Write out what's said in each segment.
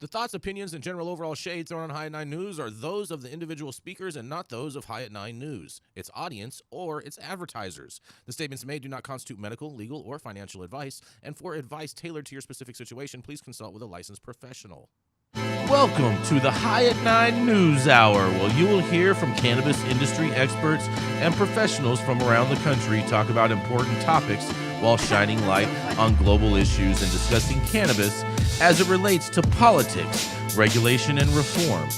The thoughts, opinions, and general overall shades thrown on High at 9 News are those of the individual speakers and not those of High at 9 News, its audience, or its advertisers. The statements made do not constitute medical, legal, or financial advice, and for advice tailored to your specific situation, please consult with a licensed professional. Welcome to the High at 9 News Hour, where you will hear from cannabis industry experts and professionals from around the country talk about important topics while shining light on global issues and discussing cannabis as it relates to politics, regulation and reform,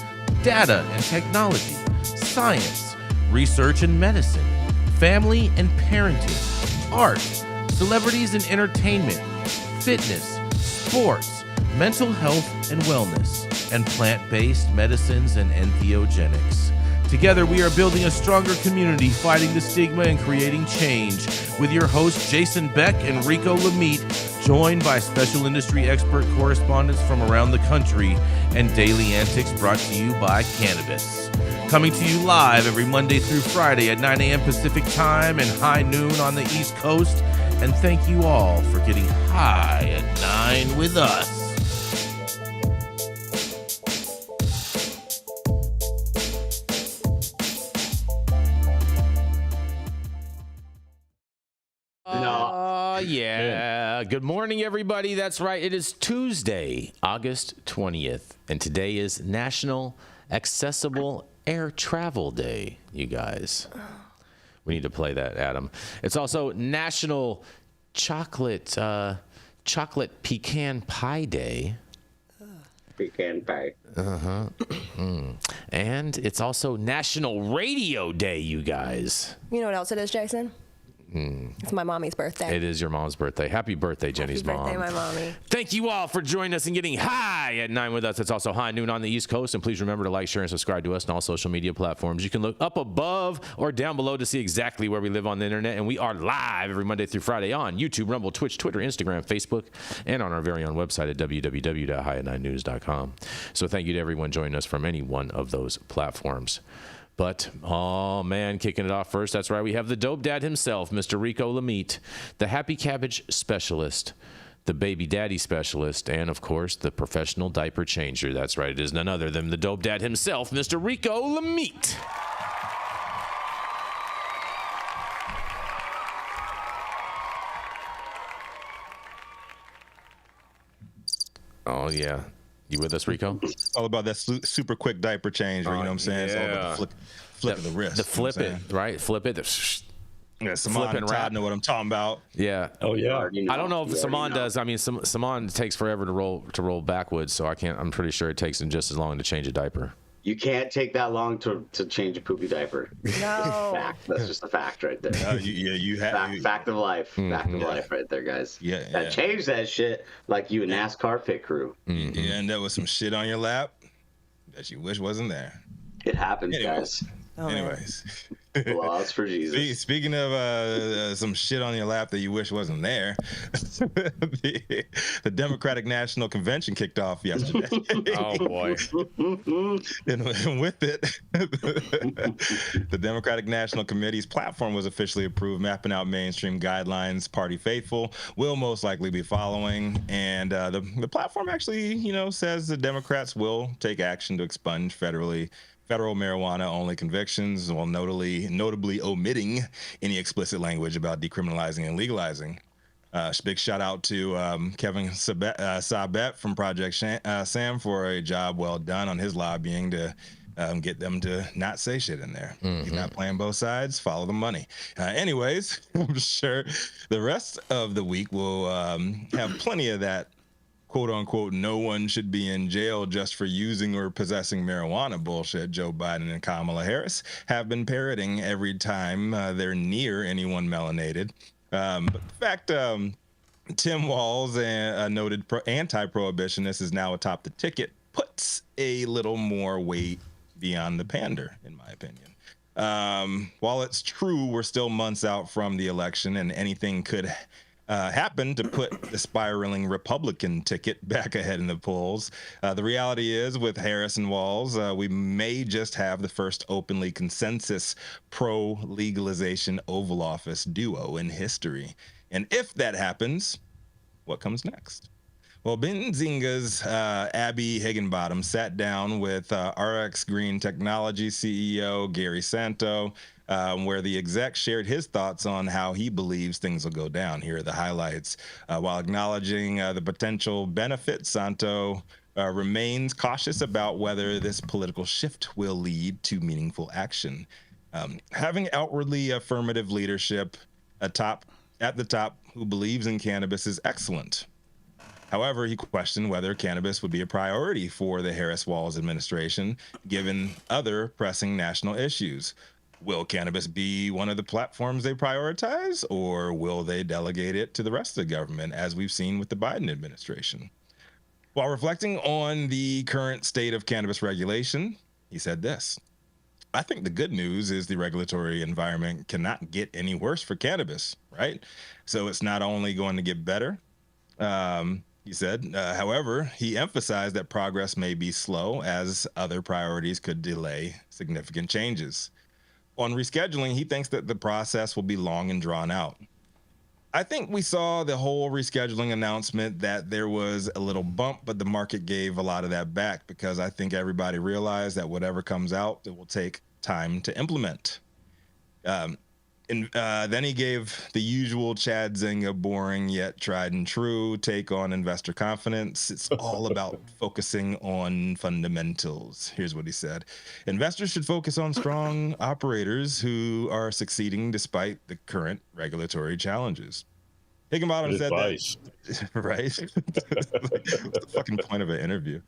data and technology, science, research and medicine, family and parenting, art, celebrities and entertainment, fitness, sports, mental health and wellness, and plant-based medicines and entheogenics. Together, we are building a stronger community, fighting the stigma and creating change. With your hosts, Jason Beck and Rico Lamitte, joined by special industry expert correspondents from around the country, and daily antics brought to you by Cannabis. Coming to you live every Monday through Friday at 9 a.m. Pacific Time and high noon on the East Coast. And thank you all for getting high at 9 with us. Yeah. Good morning, everybody. That's right. It is Tuesday, August 20th, and today is National Accessible Air Travel Day, you guys. We need to play that, Adam. It's also National Chocolate Pecan Pie Day. Pecan pie. And it's also National Radio Day, you guys. You know what else it is, Jason? It's my mommy's birthday. It is your mom's birthday. Happy birthday, Jenny's mom. Happy birthday, my mommy. Thank you all for joining us and getting high at 9 with us. It's also high noon on the East Coast. And please remember to like, share, and subscribe to us on all social media platforms. You can look up above or down below to see exactly where we live on the internet. And we are live every Monday through Friday on YouTube, Rumble, Twitch, Twitter, Instagram, Facebook, and on our very own website at www.highat9news.com. So thank you to everyone joining us from any one of those platforms. But, oh man, kicking it off first, that's right, we have the dope dad himself, Mr. Rico Lamitte, the happy cabbage specialist, the baby daddy specialist, and, of course, the professional diaper changer. That's right, it is none other than the dope dad himself, Mr. Rico Lamitte. Oh, yeah. You with us, Rico? It's all about that super quick diaper change, you know what I'm saying? Yeah. It's all about the flick of the wrist. The flip it, right? Flip it. Yeah, Saman and Todd know what I'm talking about. Yeah. Oh, yeah. I don't know if Saman does. I mean, Saman takes forever to roll backwards, so I'm pretty sure it takes him just as long to change a diaper. You can't take that long to change a poopy diaper. No. Fact. That's just a fact right there. You have fact of life. Fact of life right there, guys. Yeah. Change that shit like you a NASCAR pit crew. You end up with some shit on your lap that you wish wasn't there. It happens, guys. Anyways. Laws for Jesus. Speaking of some shit on your lap that you wish wasn't there, the Democratic National Convention kicked off yesterday. Oh, boy. And with it, the Democratic National Committee's platform was officially approved, mapping out mainstream guidelines party faithful will most likely be following. And the platform actually, says the Democrats will take action to expunge federal marijuana-only convictions, while notably omitting any explicit language about decriminalizing and legalizing. Big shout out to Kevin Sabet from Project Sam for a job well done on his lobbying to get them to not say shit in there. He's not playing both sides. Follow the money. Anyways, I'm sure the rest of the week will have plenty of that quote unquote, no one should be in jail just for using or possessing marijuana bullshit Joe Biden and Kamala Harris have been parroting every time they're near anyone melanated. But the fact Tim Walz, a noted anti-prohibitionist, is now atop the ticket puts a little more weight beyond the pander, in my opinion. While it's true we're still months out from the election and anything could happen to put the spiraling Republican ticket back ahead in the polls, the reality is with Harris and Walz, we may just have the first openly consensus pro-legalization Oval Office duo in history. And if that happens, what comes next? Well, Benzinga's Abby Higginbottom sat down with RX Green Technology CEO Gary Santo, where the exec shared his thoughts on how he believes things will go down. Here are the highlights. While acknowledging the potential benefits, Santo remains cautious about whether this political shift will lead to meaningful action. Having outwardly affirmative leadership at the top who believes in cannabis is excellent. However, he questioned whether cannabis would be a priority for the Harris-Walz administration, given other pressing national issues. Will cannabis be one of the platforms they prioritize, or will they delegate it to the rest of the government, as we've seen with the Biden administration? While reflecting on the current state of cannabis regulation, he said this: I think the good news is the regulatory environment cannot get any worse for cannabis, right? So it's not only going to get better, he said. However, he emphasized that progress may be slow as other priorities could delay significant changes. On rescheduling, he thinks that the process will be long and drawn out. I think we saw the whole rescheduling announcement that there was a little bump, but the market gave a lot of that back because I think everybody realized that whatever comes out, it will take time to implement. Then he gave the usual Chad Zinga boring yet tried and true take on investor confidence. It's all about focusing on fundamentals. Here's what he said: investors should focus on strong operators who are succeeding despite the current regulatory challenges. Higginbottom said that, right? What's the fucking point of an interview?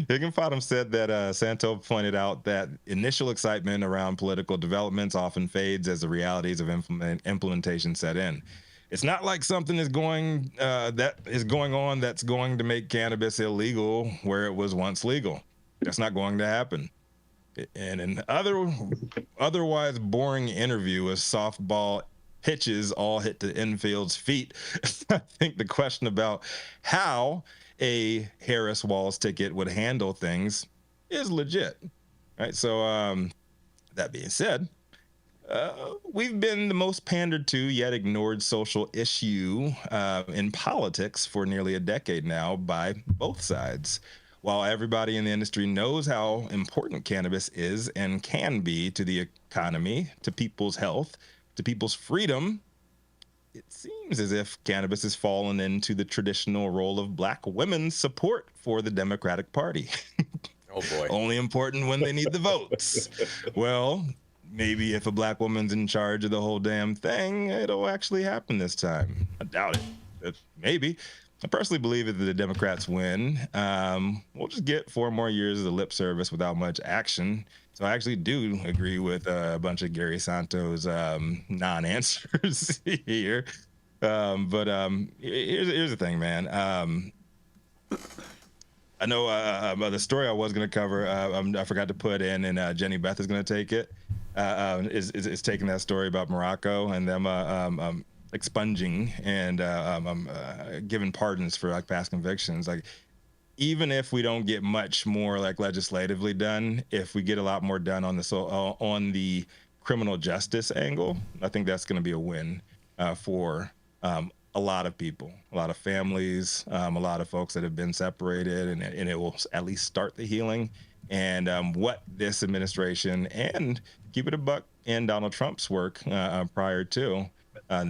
Higginbottom said that Santo pointed out that initial excitement around political developments often fades as the realities of implementation set in. It's not like something is going on that's going to make cannabis illegal where it was once legal. That's not going to happen. And an otherwise boring interview with softball pitches all hit the infield's feet. I think the question about how a Harris-Walz ticket would handle things is legit, right? So that being said, we've been the most pandered to yet ignored social issue in politics for nearly a decade now by both sides. While everybody in the industry knows how important cannabis is and can be to the economy, to people's health, to people's freedom, it seems as if cannabis has fallen into the traditional role of Black women's support for the Democratic Party. Oh boy. Only important when they need the votes. Well, maybe if a Black woman's in charge of the whole damn thing, it'll actually happen this time. I doubt it. Maybe. I personally believe that the Democrats win. We'll just get 4 more years of the lip service without much action. So I actually do agree with a bunch of Gary Santo's non-answers here. But here's the thing, man. I know the story I was going to cover, I forgot to put in, and Jenny Beth is going to take it, is taking that story about Morocco and them expunging and giving pardons for like past convictions. Like, even if we don't get much more like legislatively done, if we get a lot more done on the criminal justice angle, I think that's going to be a win for a lot of people, a lot of families, a lot of folks that have been separated, and it will at least start the healing. And what this administration, and keep it a buck, and Donald Trump's work prior to,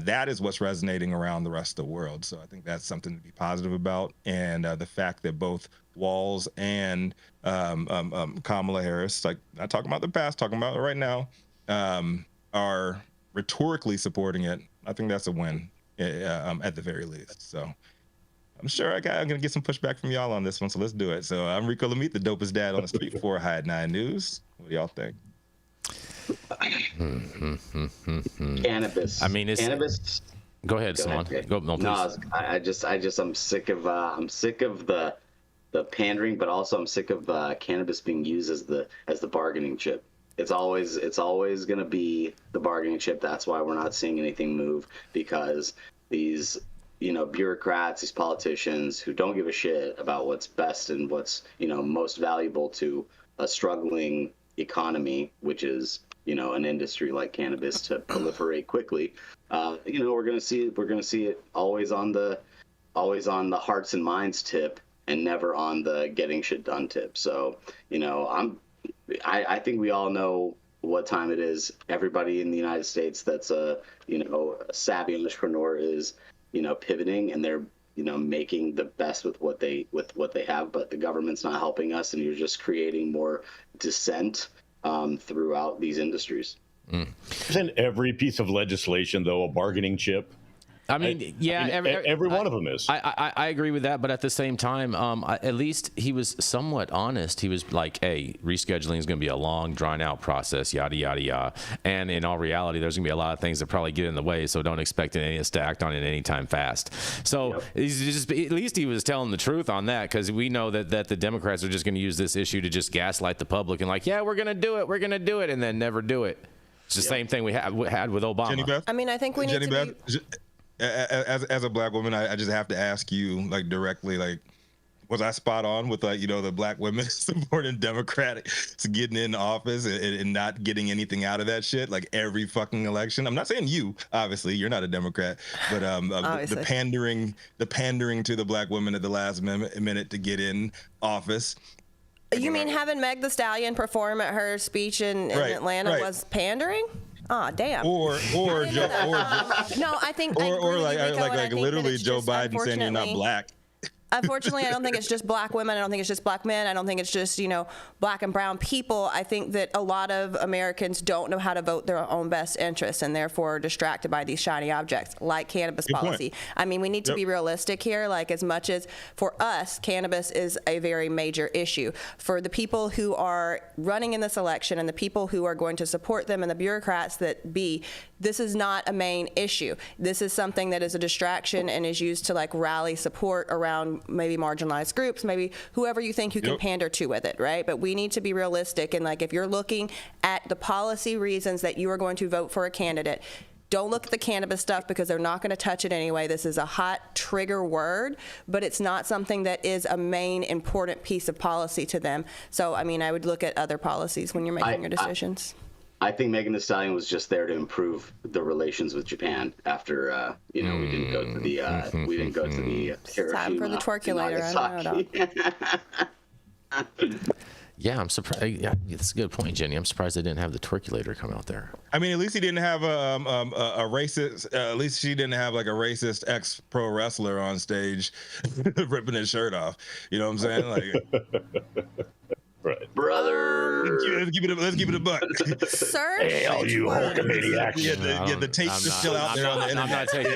that is what's resonating around the rest of the world. So I think that's something to be positive about. And the fact that both Walz and Kamala Harris, like not talking about the past, talking about it right now, are rhetorically supporting it, I think that's a win at the very least. So I'm sure I'm going to get some pushback from y'all on this one. So let's do it. So I'm Rico Lamitte, the dopest dad on the street for High at 9 News. What do y'all think? Cannabis. I mean, cannabis. Go ahead, Saman. Go, no, please. No, I'm sick of the pandering, but also I'm sick of cannabis being used as the bargaining chip. It's always going to be the bargaining chip. That's why we're not seeing anything move, because these bureaucrats, these politicians who don't give a shit about what's best and what's most valuable to a struggling economy, which is an industry like cannabis, to proliferate quickly. We're gonna see it always on the always on the hearts and minds tip and never on the getting shit done tip. So, you know, I think we all know what time it is. Everybody in the United States that's a, you know, a savvy entrepreneur is, you know, pivoting, and they're, you know, making the best with what they have, but the government's not helping us, and you're just creating more dissent throughout these industries. Isn't every piece of legislation, though, a bargaining chip? I mean, every one of them is. I agree with that, but at the same time, at least he was somewhat honest. He was like, hey, rescheduling is going to be a long, drawn-out process, yada, yada, yada. And in all reality, there's going to be a lot of things that probably get in the way, so don't expect any of us to act on it anytime fast. So he's just, at least he was telling the truth on that, because we know that the Democrats are just going to use this issue to just gaslight the public and like, yeah, we're going to do it, and then never do it. It's the same thing we had with Obama. Jenny Beth? I mean, I think we need to be... As a black woman, I just have to ask you, like, directly, like, was I spot on with, like, you know, the black women supporting Democrats getting in office and not getting anything out of that shit, like every fucking election? I'm not saying you, obviously, you're not a Democrat, but the pandering to the black women at the last minute to get in office. You mean having Meg the Stallion perform at her speech in Atlanta was pandering? Oh, damn. Or no, I think like literally Joe Biden saying you're not black. Unfortunately, I don't think it's just black women. I don't think it's just black men. I don't think it's just, you know, black and brown people. I think that a lot of Americans don't know how to vote their own best interests and therefore are distracted by these shiny objects like cannabis policy. I mean, we need to be realistic here. Like, as much as for us, cannabis is a very major issue. For the people who are running in this election and the people who are going to support them and the bureaucrats this is not a main issue. This is something that is a distraction and is used to like rally support around maybe marginalized groups, maybe whoever you think you can pander to with it, right? But we need to be realistic, and like if you're looking at the policy reasons that you are going to vote for a candidate, don't look at the cannabis stuff because they're not going to touch it anyway. This is a hot trigger word, but it's not something that is a main important piece of policy to them. So, I mean, I would look at other policies when you're making your decisions. I think Megan Thee Stallion was just there to improve the relations with Japan after, you know, we didn't go to the Hiroshima. Time for the twerculator. I don't know. Yeah, I'm surprised. Yeah, that's a good point, Jenny. I'm surprised they didn't have the twerculator come out there. I mean, at least he didn't have a racist. At least she didn't have like a racist ex-pro wrestler on stage ripping his shirt off. You know what I'm saying? Like. Right. Brother. Let's give it a buck. Sir, hey, all you Hulkamaniacs. The tapes are still out there on the internet. I'm not taking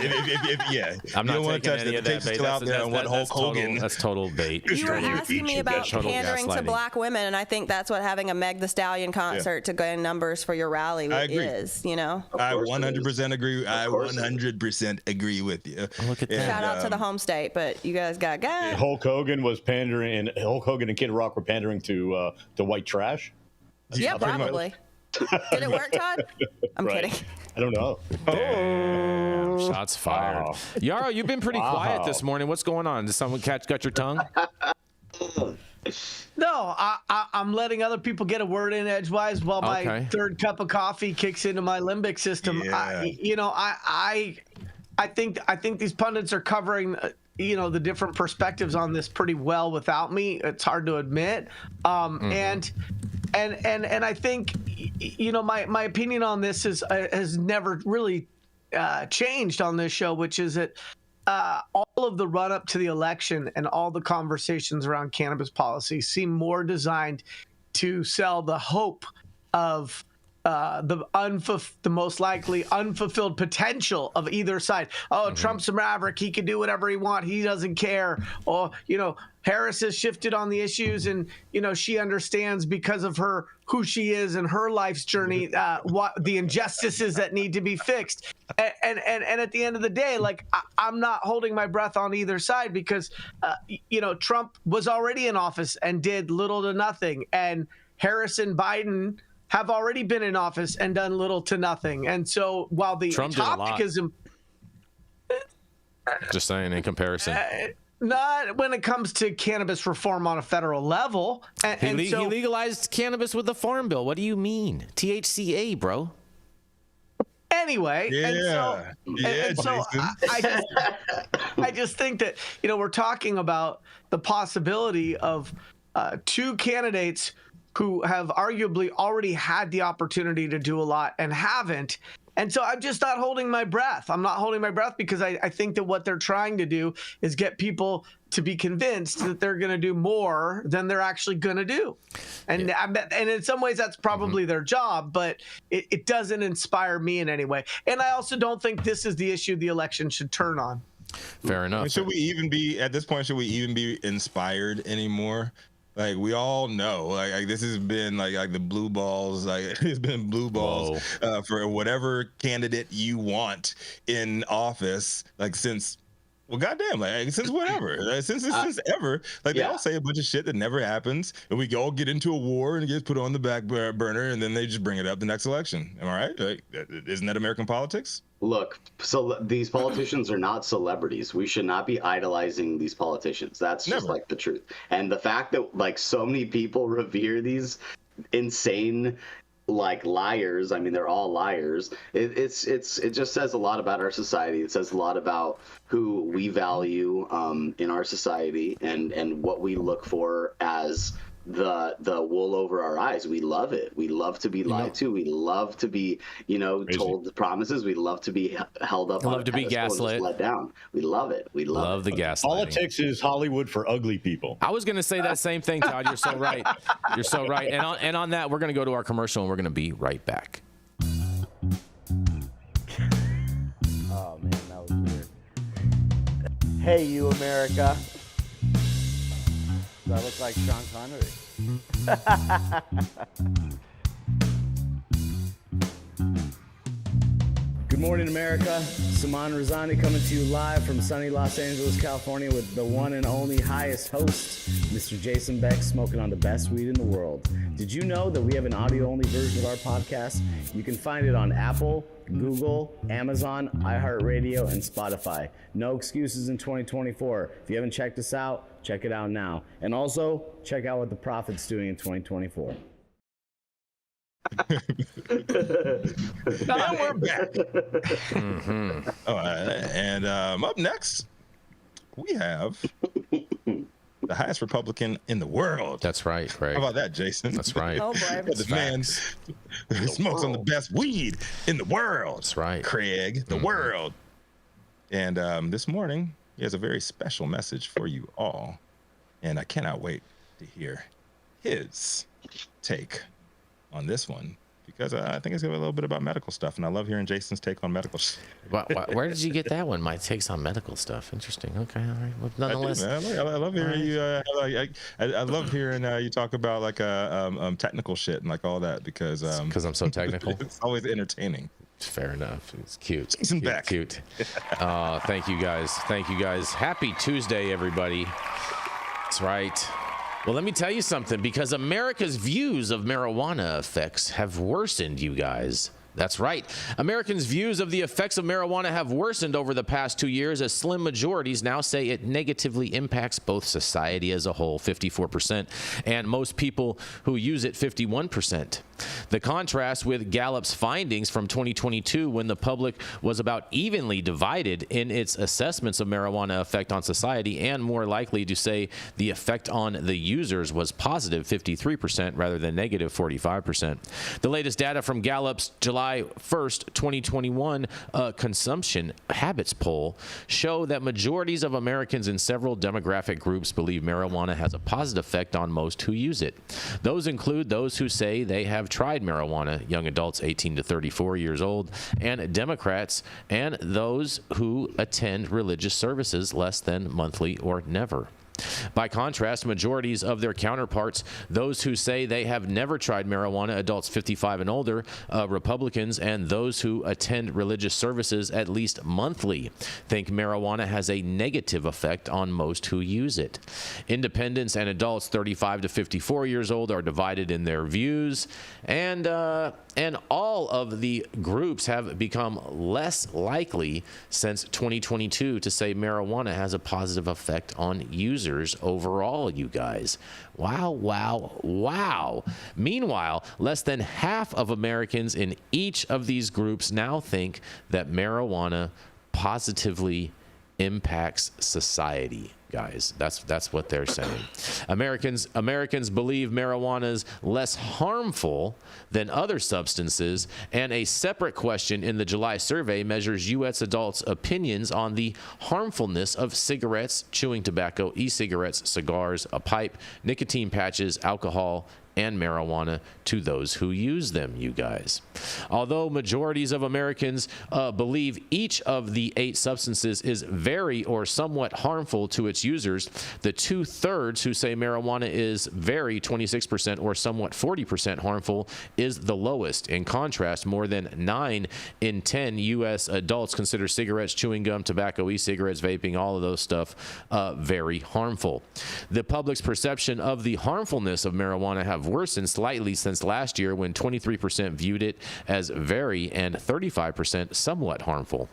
I'm not taking any of that. The tapes are still out there on what Hulk Hogan. That's total bait. You were asking me about pandering to black women, and I think that's what having a Meg the Stallion concert to gain numbers for your rally is, you know? I 100% agree. I 100% agree with you. Look at that. Shout out to the home state, but you guys got guys. Hulk Hogan was pandering, and Hulk Hogan and Kid Rock were pandering to white trash. Yeah, probably. Did it work, Todd? I'm kidding. I don't know. Damn, shots fired. Wow. Yarrow, you've been pretty quiet this morning. What's going on? Did someone got your tongue? No, I'm letting other people get a word in edgewise while my third cup of coffee kicks into my limbic system. Yeah. I think these pundits are covering the different perspectives on this pretty well without me. It's hard to admit. And I think, my opinion on this has never really changed on this show, which is that all of the run up to the election and all the conversations around cannabis policy seem more designed to sell the hope of the most likely unfulfilled potential of either side. Oh, Trump's a maverick. He can do whatever he wants. He doesn't care. Or, Harris has shifted on the issues, and, she understands because of who she is and her life's journey, what the injustices that need to be fixed. And at the end of the day, like, I'm not holding my breath on either side because, Trump was already in office and did little to nothing. And Harris and Biden have already been in office and done little to nothing. And so while the Trump topic is just saying in comparison, not when it comes to cannabis reform on a federal level. He legalized cannabis with the Farm Bill. What do you mean? THCA, bro. Anyway, and so I just think that, you know, we're talking about the possibility of two candidates who have arguably already had the opportunity to do a lot and haven't. And so I'm just not holding my breath. I'm not holding my breath because I think that what they're trying to do is get people to be convinced that they're going to do more than they're actually going to do. And and in some ways that's probably their job, but it doesn't inspire me in any way. And I also don't think this is the issue the election should turn on. Fair enough. Should we even be, at this point, should we even be inspired anymore? Like, we all know, like this has been like the blue balls, like it's been blue balls for whatever candidate you want in office, like since, well, goddamn, like since whatever, since ever, like they all say a bunch of shit that never happens, and we all get into a war and it gets put on the back burner, and then they just bring it up the next election. Am I right? Like, isn't that American politics? Look, so these politicians are not celebrities. We should not be idolizing these politicians. That's just like the truth. And the fact that like so many people revere these insane like liars, I mean, they're all liars. It just says a lot about our society. It says a lot about who we value in our society and what we look for as the wool over our eyes. We love it. We love to be lied to. We love to be, told the promises. We love to be held up. Love to be gaslit. Let down. We love it. We love the gaslighting. Politics is Hollywood for ugly people. I was going to say that same thing, Todd. You're so right. You're so right. And on that, we're going to go to our commercial, and we're going to be right back. Oh man, that was weird. Hey, you America. Do I look like Sean Connery? Good morning, America. Saman Razani coming to you live from sunny Los Angeles, California with the one and only highest host, Mr. Jason Beck, smoking on the best weed in the world. Did you know that we have an audio-only version of our podcast? You can find it on Apple, Google, Amazon, iHeartRadio, and Spotify. No excuses in 2024. If you haven't checked us out, check it out now. And also, check out what the Prophet's doing in 2024. Now we're back. All right. And up next, we have the highest Republican in the world. That's right, Craig. How about that, Jason? That's right. Oh, boy. The man smokes on the best weed in the world. That's right. Craig, the world. And this morning, he has a very special message for you all. And I cannot wait to hear his take on this one, because I think it's going to be a little bit about medical stuff, and I love hearing Jason's take on medical stuff. Where did you get that one? My takes on medical stuff. Interesting. Okay, all right. Well, nonetheless, I love hearing you. I love hearing you talk about like technical shit and like all that, because I'm so technical. It's always entertaining. Fair enough. It's cute. Jason Beck. Cute. Thank you guys. Thank you guys. Happy Tuesday, everybody. That's right. Well, let me tell you something, because America's views of marijuana effects have worsened, you guys. That's right. Americans' views of the effects of marijuana have worsened over the past 2 years, as slim majorities now say it negatively impacts both society as a whole, 54%, and most people who use it, 51%. The contrast with Gallup's findings from 2022, when the public was about evenly divided in its assessments of marijuana effect on society, and more likely to say the effect on the users was positive 53% rather than negative 45%. The latest data from Gallup's July 1st, 2021 consumption habits poll show that majorities of Americans in several demographic groups believe marijuana has a positive effect on most who use it. Those include those who say they have tried marijuana, young adults 18 to 34 years old, and Democrats, and those who attend religious services less than monthly or never. By contrast, majorities of their counterparts, those who say they have never tried marijuana, adults 55 and older, Republicans, and those who attend religious services at least monthly, think marijuana has a negative effect on most who use it. Independents and adults 35 to 54 years old are divided in their views, and all of the groups have become less likely since 2022 to say marijuana has a positive effect on users. users overall, you guys. Wow, wow, wow. Meanwhile, less than half of Americans in each of these groups now think that marijuana positively impacts society. Guys, that's what they're saying. Americans believe marijuana is less harmful than other substances, and a separate question in the July survey measures U.S. adults' opinions on the harmfulness of cigarettes, chewing tobacco, e-cigarettes, cigars, a pipe, nicotine patches, alcohol, and marijuana to those who use them, you guys. Although majorities of Americans believe each of the 8 substances is very or somewhat harmful to its users, the 2/3 who say marijuana is very 26% or somewhat 40% harmful is the lowest. In contrast, more than 9 in 10 U.S. adults consider cigarettes, chewing gum, tobacco, e-cigarettes, vaping, all of those stuff very harmful. The public's perception of the harmfulness of marijuana have worsened slightly since last year, when 23% viewed it as very and 35% somewhat harmful.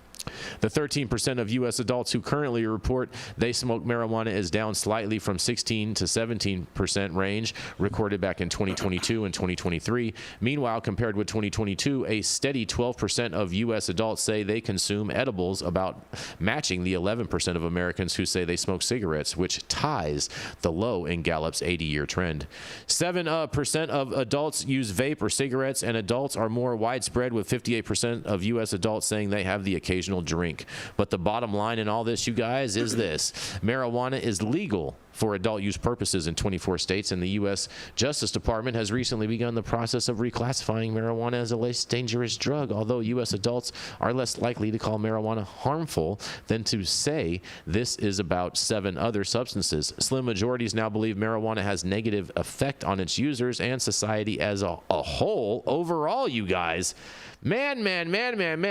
The 13% of U.S. adults who currently report they smoke marijuana is down slightly from 16 to 17% range recorded back in 2022 and 2023. Meanwhile, compared with 2022, a steady 12% of U.S. adults say they consume edibles, about matching the 11% of Americans who say they smoke cigarettes, which ties the low in Gallup's 80-year trend. 7% of adults use vape or cigarettes, and adults are more widespread, with 58% of U.S. adults saying they have the occasional drink. But the bottom line in all this, you guys, is this: marijuana is legal for adult use purposes in 24 states, and the U.S. Justice Department has recently begun the process of reclassifying marijuana as a less dangerous drug, although U.S. adults are less likely to call marijuana harmful than to say this is about 7 other substances. Slim majorities now believe marijuana has negative effect on its users and society as a whole. Overall, you guys, man,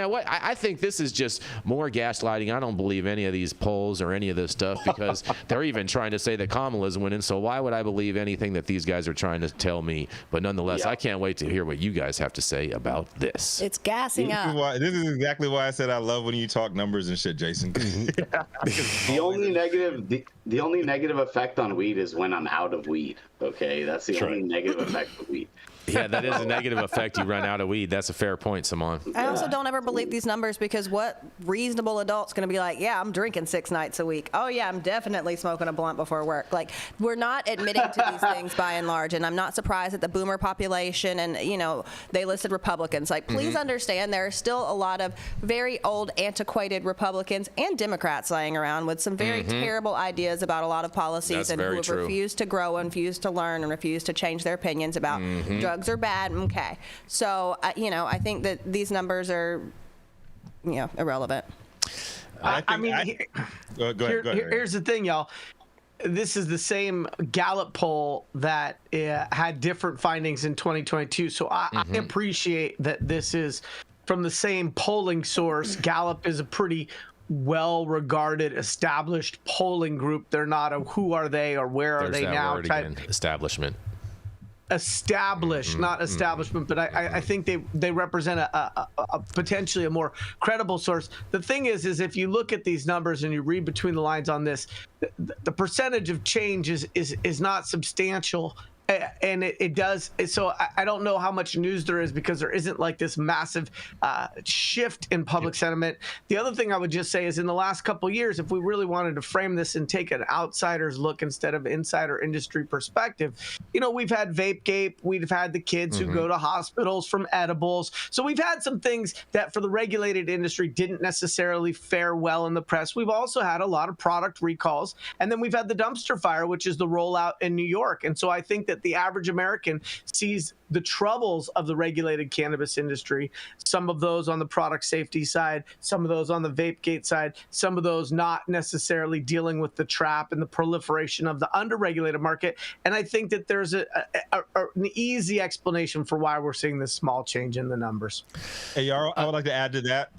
what? I think this is just more gaslighting. I don't believe any of these polls or any of this stuff, because they're even trying to say that Kamala's winning, so why would I believe anything that these guys are trying to tell me? But nonetheless, I can't wait to hear what you guys have to say about this. It's gassing up. This is exactly why I said I love when you talk numbers and shit, Jason. The only negative effect on weed is when I'm out of weed. Okay, that's the only negative effect of weed. Yeah, that is a negative effect. You run out of weed. That's a fair point, Saman. I also don't ever believe these numbers, because what reasonable adult's going to be like, yeah, I'm drinking 6 nights a week. Oh, yeah, I'm definitely smoking a blunt before work. Like, we're not admitting to these things by and large, and I'm not surprised that the boomer population and, they listed Republicans. Like, please understand there are still a lot of very old, antiquated Republicans and Democrats lying around with some very terrible ideas about a lot of policies. That's and who have true. Refused to grow and refused to learn and refused to change their opinions about drugs are bad. Okay. So, I think that these numbers are, irrelevant. Go ahead. Here's the thing, y'all. This is the same Gallup poll that had different findings in 2022. So I appreciate that this is from the same polling source. Gallup is a pretty well-regarded, established polling group. They're not a who are they or where are they now type. Establishment. Established, not establishment, but I think they represent a potentially a more credible source. The thing is if you look at these numbers and you read between the lines on this, the percentage of change is not substantial. And it does. So I don't know how much news there is, because there isn't like this massive shift in public sentiment. The other thing I would just say is, in the last couple of years, if we really wanted to frame this and take an outsider's look instead of insider industry perspective, we've had Vapegate, we've had the kids who go to hospitals from edibles. So we've had some things that for the regulated industry didn't necessarily fare well in the press. We've also had a lot of product recalls, and then we've had the dumpster fire, which is the rollout in New York. And so I think that the average American sees the troubles of the regulated cannabis industry, some of those on the product safety side, some of those on the Vapegate side, some of those not necessarily dealing with the trap and the proliferation of the underregulated market. And I think that there's an easy explanation for why we're seeing this small change in the numbers. Hey, Yarrow, I would like to add to that.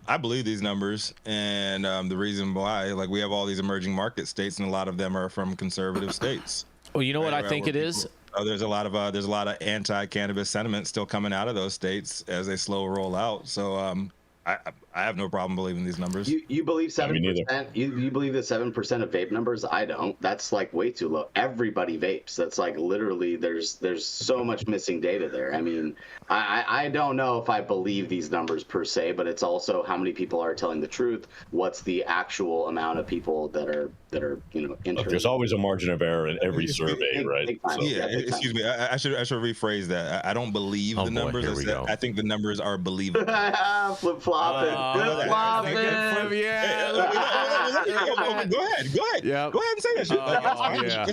I believe these numbers, and the reason why, like, we have all these emerging market states, and a lot of them are from conservative states. Well, you know what I think it is? There's a lot of anti-cannabis sentiment still coming out of those states as they slow roll out. So I have no problem believing these numbers. You believe 7%? neither. You believe the 7% of vape numbers? I don't. That's like way too low. Everybody vapes. That's like literally there's so much missing data there. I mean, I don't know if I believe these numbers per se, but it's also how many people are telling the truth. What's the actual amount of people that are Look, there's always a margin of error in every survey, right? Yeah, excuse me. I should rephrase that. I don't believe the numbers. Here we go. I think the numbers are believable. Flip flopping. Yeah. Go ahead. Yep. Go ahead and say that shit.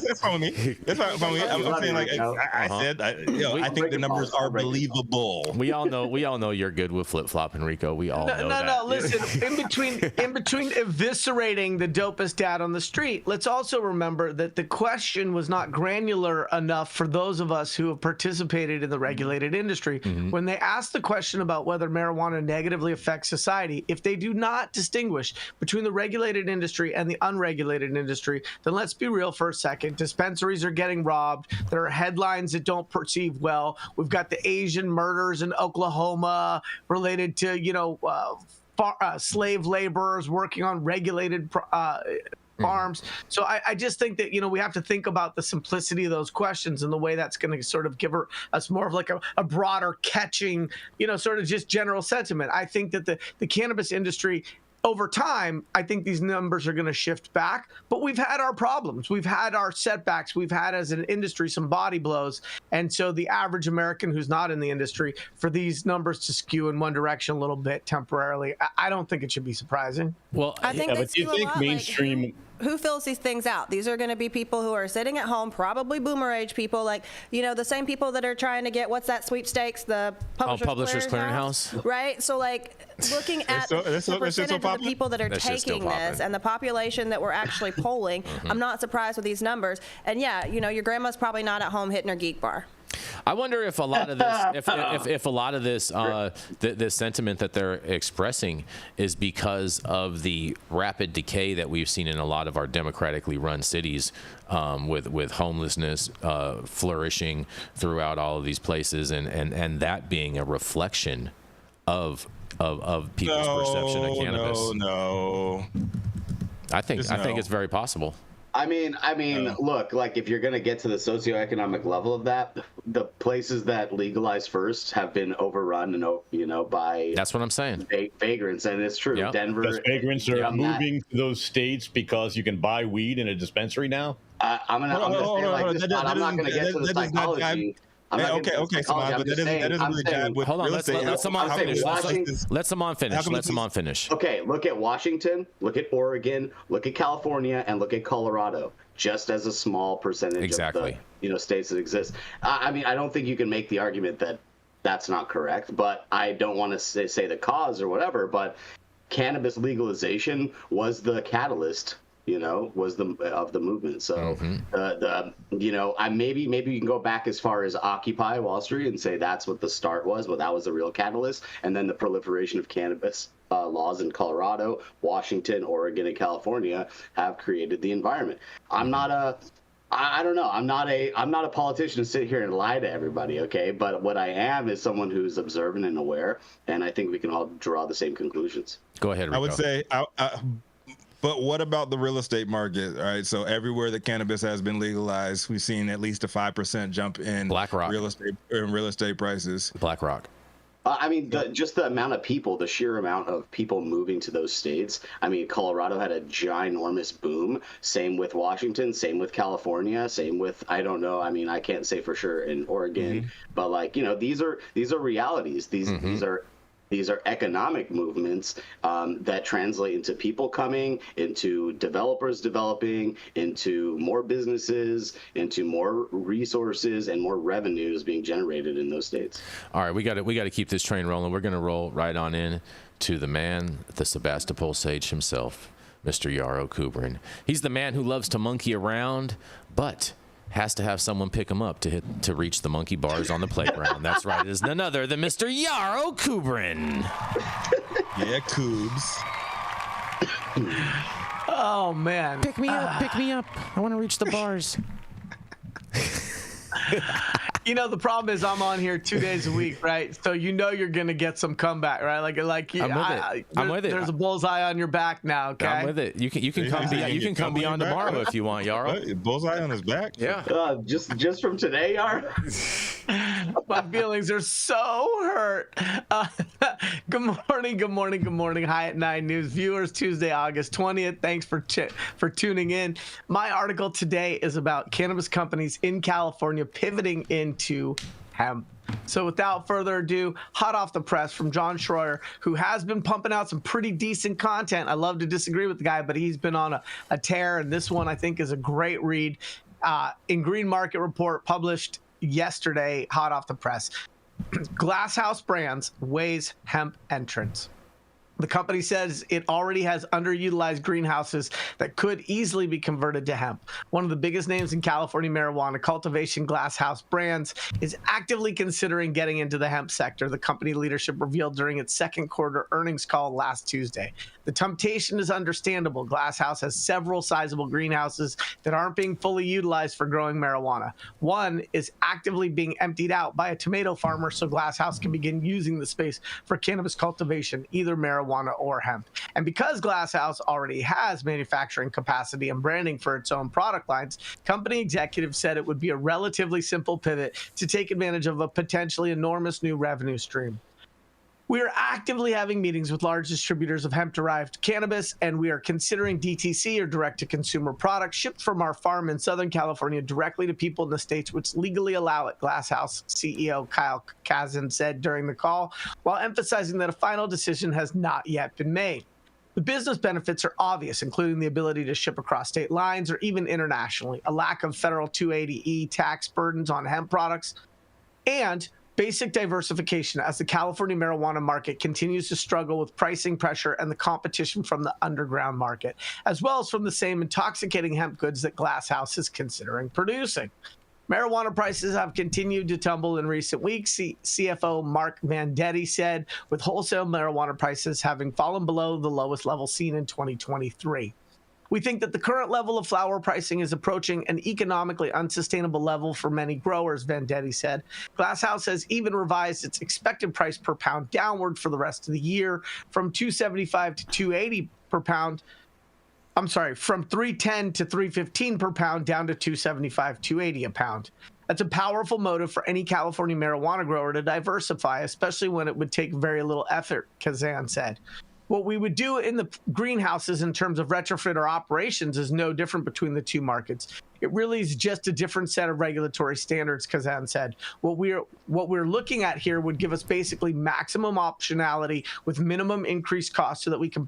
That's fine with me. That's fine with me. I'm saying like I think the numbers are believable. We all know you're good with flip flopping, Rico. We all know that. No. Listen, in between eviscerating the dopest dad on the street, let's also remember that the question was not granular enough for those of us who have participated in the regulated industry. Mm-hmm. When they asked the question about whether marijuana negatively affects society, if they do not distinguish between the regulated industry and the unregulated industry, then let's be real for a second. Dispensaries are getting robbed. There are headlines that don't perceive well. We've got the Asian murders in Oklahoma related to, slave laborers working on regulated farms. So I just think that, we have to think about the simplicity of those questions and the way that's going to sort of give us more of like a broader catching, sort of just general sentiment. I think that the cannabis industry, over time, I think these numbers are going to shift back, but we've had our problems. We've had our setbacks. We've had, as an industry, some body blows. And so the average American who's not in the industry, for these numbers to skew in one direction a little bit temporarily, I don't think it should be surprising. Well, I think but do you think mainstream... Who fills these things out? These are going to be people who are sitting at home, probably boomer age people, like, the same people that are trying to get, what's that sweepstakes, the Publishers Clearinghouse? Right? So, like, looking at the percentage of the people that are taking this and the population that we're actually polling, I'm not surprised with these numbers. And yeah, your grandma's probably not at home hitting her geek bar. I wonder if a lot of this, if a lot of this, this sentiment that they're expressing is because of the rapid decay that we've seen in a lot of our democratically run cities, with homelessness flourishing throughout all of these places, and that being a reflection of people's perception of cannabis. No. I think it's very possible. I mean, look, like if you're going to get to the socioeconomic level of that, the places that legalize first have been overrun and, by that's what I'm saying. Vagrants, and it's true. Yep. Denver. Vagrants are moving to those states because you can buy weed in a dispensary now. I'm not going to get to the psychology. Okay, Saman, but that doesn't really jive with real estate. Let Saman finish. Okay, look at Washington, look at Oregon, look at California, and look at Colorado, just as a small percentage of the states that exist. I don't think you can make the argument that that's not correct, but I don't want to say the cause or whatever, but cannabis legalization was the catalyst was of the movement. So maybe you can go back as far as Occupy Wall Street and say that's what the start was. Well, that was the real catalyst, and then the proliferation of cannabis laws in Colorado, Washington, Oregon, and California have created the environment. I don't know. I'm not a politician to sit here and lie to everybody, okay? But what I am is someone who's observant and aware, and I think we can all draw the same conclusions. Go ahead, Rico. I would say. But what about the real estate market? All right, so everywhere that cannabis has been legalized, we've seen at least a 5% jump in real estate prices. BlackRock. Just the amount of people, the sheer amount of people moving to those states. Colorado had a ginormous boom. Same with Washington. Same with California. Same with I can't say for sure in Oregon, but these are realities. These are economic movements that translate into people coming, into developers developing, into more businesses, into more resources, and more revenues being generated in those states. All right, we got to keep this train rolling. We're going to roll right on in to the man, the Sebastopol sage himself, Mr. Yarrow Kubrin. He's the man who loves to monkey around, but has to have someone pick him up to reach the monkey bars on the playground. That's right. It is none other than Mr. Yarrow Kubrin. Yeah, Koobs. Oh, man. Pick me up. I want to reach the bars. The problem is I'm on here 2 days a week, right? So you're gonna get some comeback, right? Like I'm with it. There's a bullseye on your back now. Okay, I'm with it. You can come beyond tomorrow if you want, Yarrow. What? Bullseye on his back? Yeah. Just from today, Yarrow. My feelings are so hurt. Good morning. High at 9 News viewers, Tuesday, August 20th. Thanks for tuning in. My article today is about cannabis companies in California pivoting into hemp. So without further ado, hot off the press from John Schroyer, who has been pumping out some pretty decent content. I love to disagree with the guy, but he's been on a tear, and this one I think is a great read. In Green Market Report, published yesterday, hot off the press. Glasshouse Brands weighs hemp entrance. The company says it already has underutilized greenhouses that could easily be converted to hemp. One of the biggest names in California marijuana cultivation, Glasshouse Brands, is actively considering getting into the hemp sector, the company leadership revealed during its second quarter earnings call last Tuesday. The temptation is understandable. Glasshouse has several sizable greenhouses that aren't being fully utilized for growing marijuana. One is actively being emptied out by a tomato farmer so Glasshouse can begin using the space for cannabis cultivation, either marijuana or hemp. And because Glasshouse already has manufacturing capacity and branding for its own product lines, company executives said it would be a relatively simple pivot to take advantage of a potentially enormous new revenue stream. We are actively having meetings with large distributors of hemp-derived cannabis, and we are considering DTC or direct-to-consumer products shipped from our farm in Southern California directly to people in the states which legally allow it, Glasshouse CEO Kyle Kazin said during the call, while emphasizing that a final decision has not yet been made. The business benefits are obvious, including the ability to ship across state lines or even internationally, a lack of federal 280E tax burdens on hemp products, and basic diversification as the California marijuana market continues to struggle with pricing pressure and the competition from the underground market, as well as from the same intoxicating hemp goods that Glasshouse is considering producing. Marijuana prices have continued to tumble in recent weeks, CFO Mark Vendetti said, with wholesale marijuana prices having fallen below the lowest level seen in 2023. We think that the current level of flower pricing is approaching an economically unsustainable level for many growers, Vendetti said. Glasshouse has even revised its expected price per pound downward for the rest of the year from $275 to $280 per pound. I'm sorry, from $310 to $315 per pound down to $275, $280 a pound. That's a powerful motive for any California marijuana grower to diversify, especially when it would take very little effort, Kazan said. What we would do in the greenhouses in terms of retrofit or operations is no different between the two markets. It really is just a different set of regulatory standards, Kazan said. What we're looking at here would give us basically maximum optionality with minimum increased costs so that we can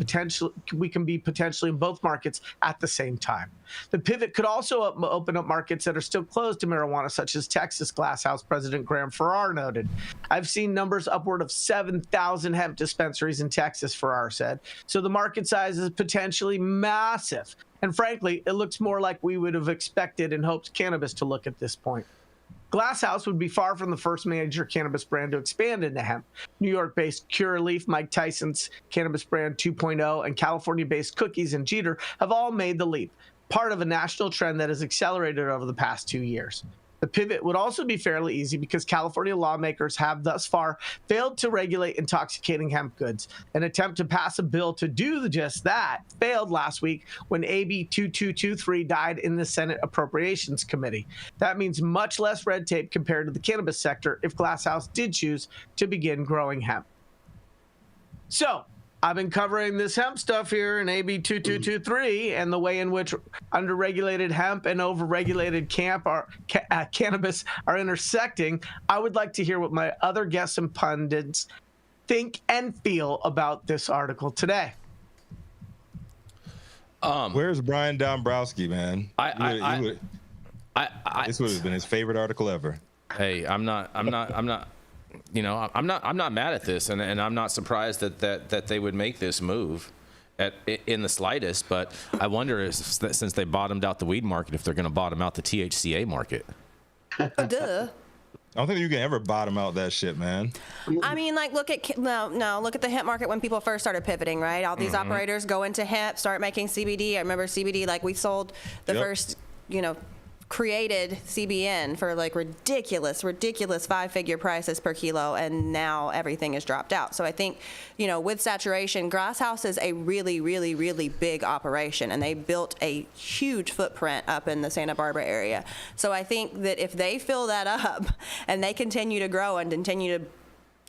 be potentially in both markets at the same time. The pivot could also open up markets that are still closed to marijuana, such as Texas, Glasshouse President Graham Farrar noted. I've seen numbers upward of 7,000 hemp dispensaries in Texas, Farrar said. So the market size is potentially massive. And frankly, it looks more like we would have expected and hoped cannabis to look at this point. Glasshouse would be far from the first major cannabis brand to expand into hemp. New York-based Curaleaf, Mike Tyson's cannabis brand 2.0, and California-based Cookies and Jeter have all made the leap, part of a national trend that has accelerated over the past 2 years. The pivot would also be fairly easy because California lawmakers have thus far failed to regulate intoxicating hemp goods. An attempt to pass a bill to do just that failed last week when AB 2223 died in the Senate Appropriations Committee. That means much less red tape compared to the cannabis sector if Glasshouse did choose to begin growing hemp. So, I've been covering this hemp stuff here in AB 2223 and the way in which underregulated hemp and overregulated cannabis are intersecting. I would like to hear what my other guests and pundits think and feel about this article today. Where's Brian Dombrowski, man? This would have been his favorite article ever. Hey, I'm not mad at this, and I'm not surprised that they would make this move in the slightest. But I wonder since they bottomed out the weed market, if they're going to bottom out the THCA market. Duh. I don't think you can ever bottom out that shit, man. I mean, like, look at the hemp market when people first started pivoting, right? All these operators go into hemp, start making CBD. I remember CBD, like we sold the first, created CBN for like ridiculous 5-figure prices per kilo, and now everything is dropped out. So I think, you know, with saturation, Glass House is a really, really, really big operation, and they built a huge footprint up in the Santa Barbara area. So I think that if they fill that up and they continue to grow and continue to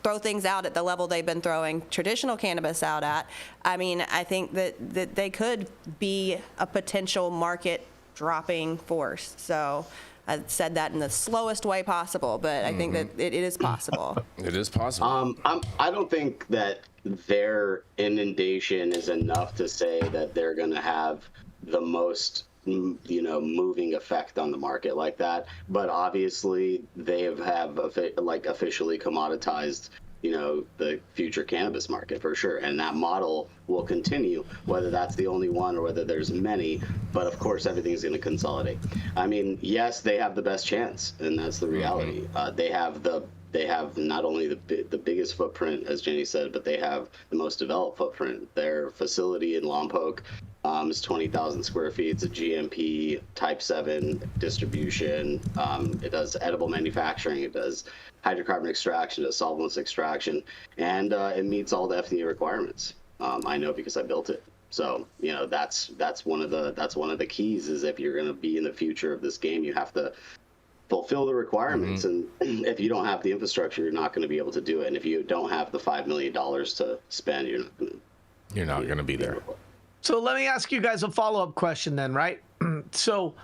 throw things out at the level they've been throwing traditional cannabis out at, I mean, I think that they could be a potential market dropping force. So I said that in the slowest way possible, but I think that it is possible. It is possible. I don't think that their inundation is enough to say that they're going to have the most, you know, moving effect on the market like that. But obviously they have like officially commoditized, you know, the future cannabis market for sure. And that model will continue, whether that's the only one or whether there's many. But of course, everything's going to consolidate. I mean, yes, they have the best chance, and that's the reality. They have not only the biggest footprint, as Jenny said, but they have the most developed footprint. Their facility in Lompoc is 20,000 square feet. It's a GMP Type 7 distribution. It does edible manufacturing. It does hydrocarbon extraction, it does solvents extraction, and it meets all the FDA requirements. I know because I built it. So, you know, that's one of the keys is if you're going to be in the future of this game, you have to fulfill the requirements. And if you don't have the infrastructure, you're not going to be able to do it. And if you don't have the $5 million to spend, you're not going to be there. So let me ask you guys a follow-up question then, right? So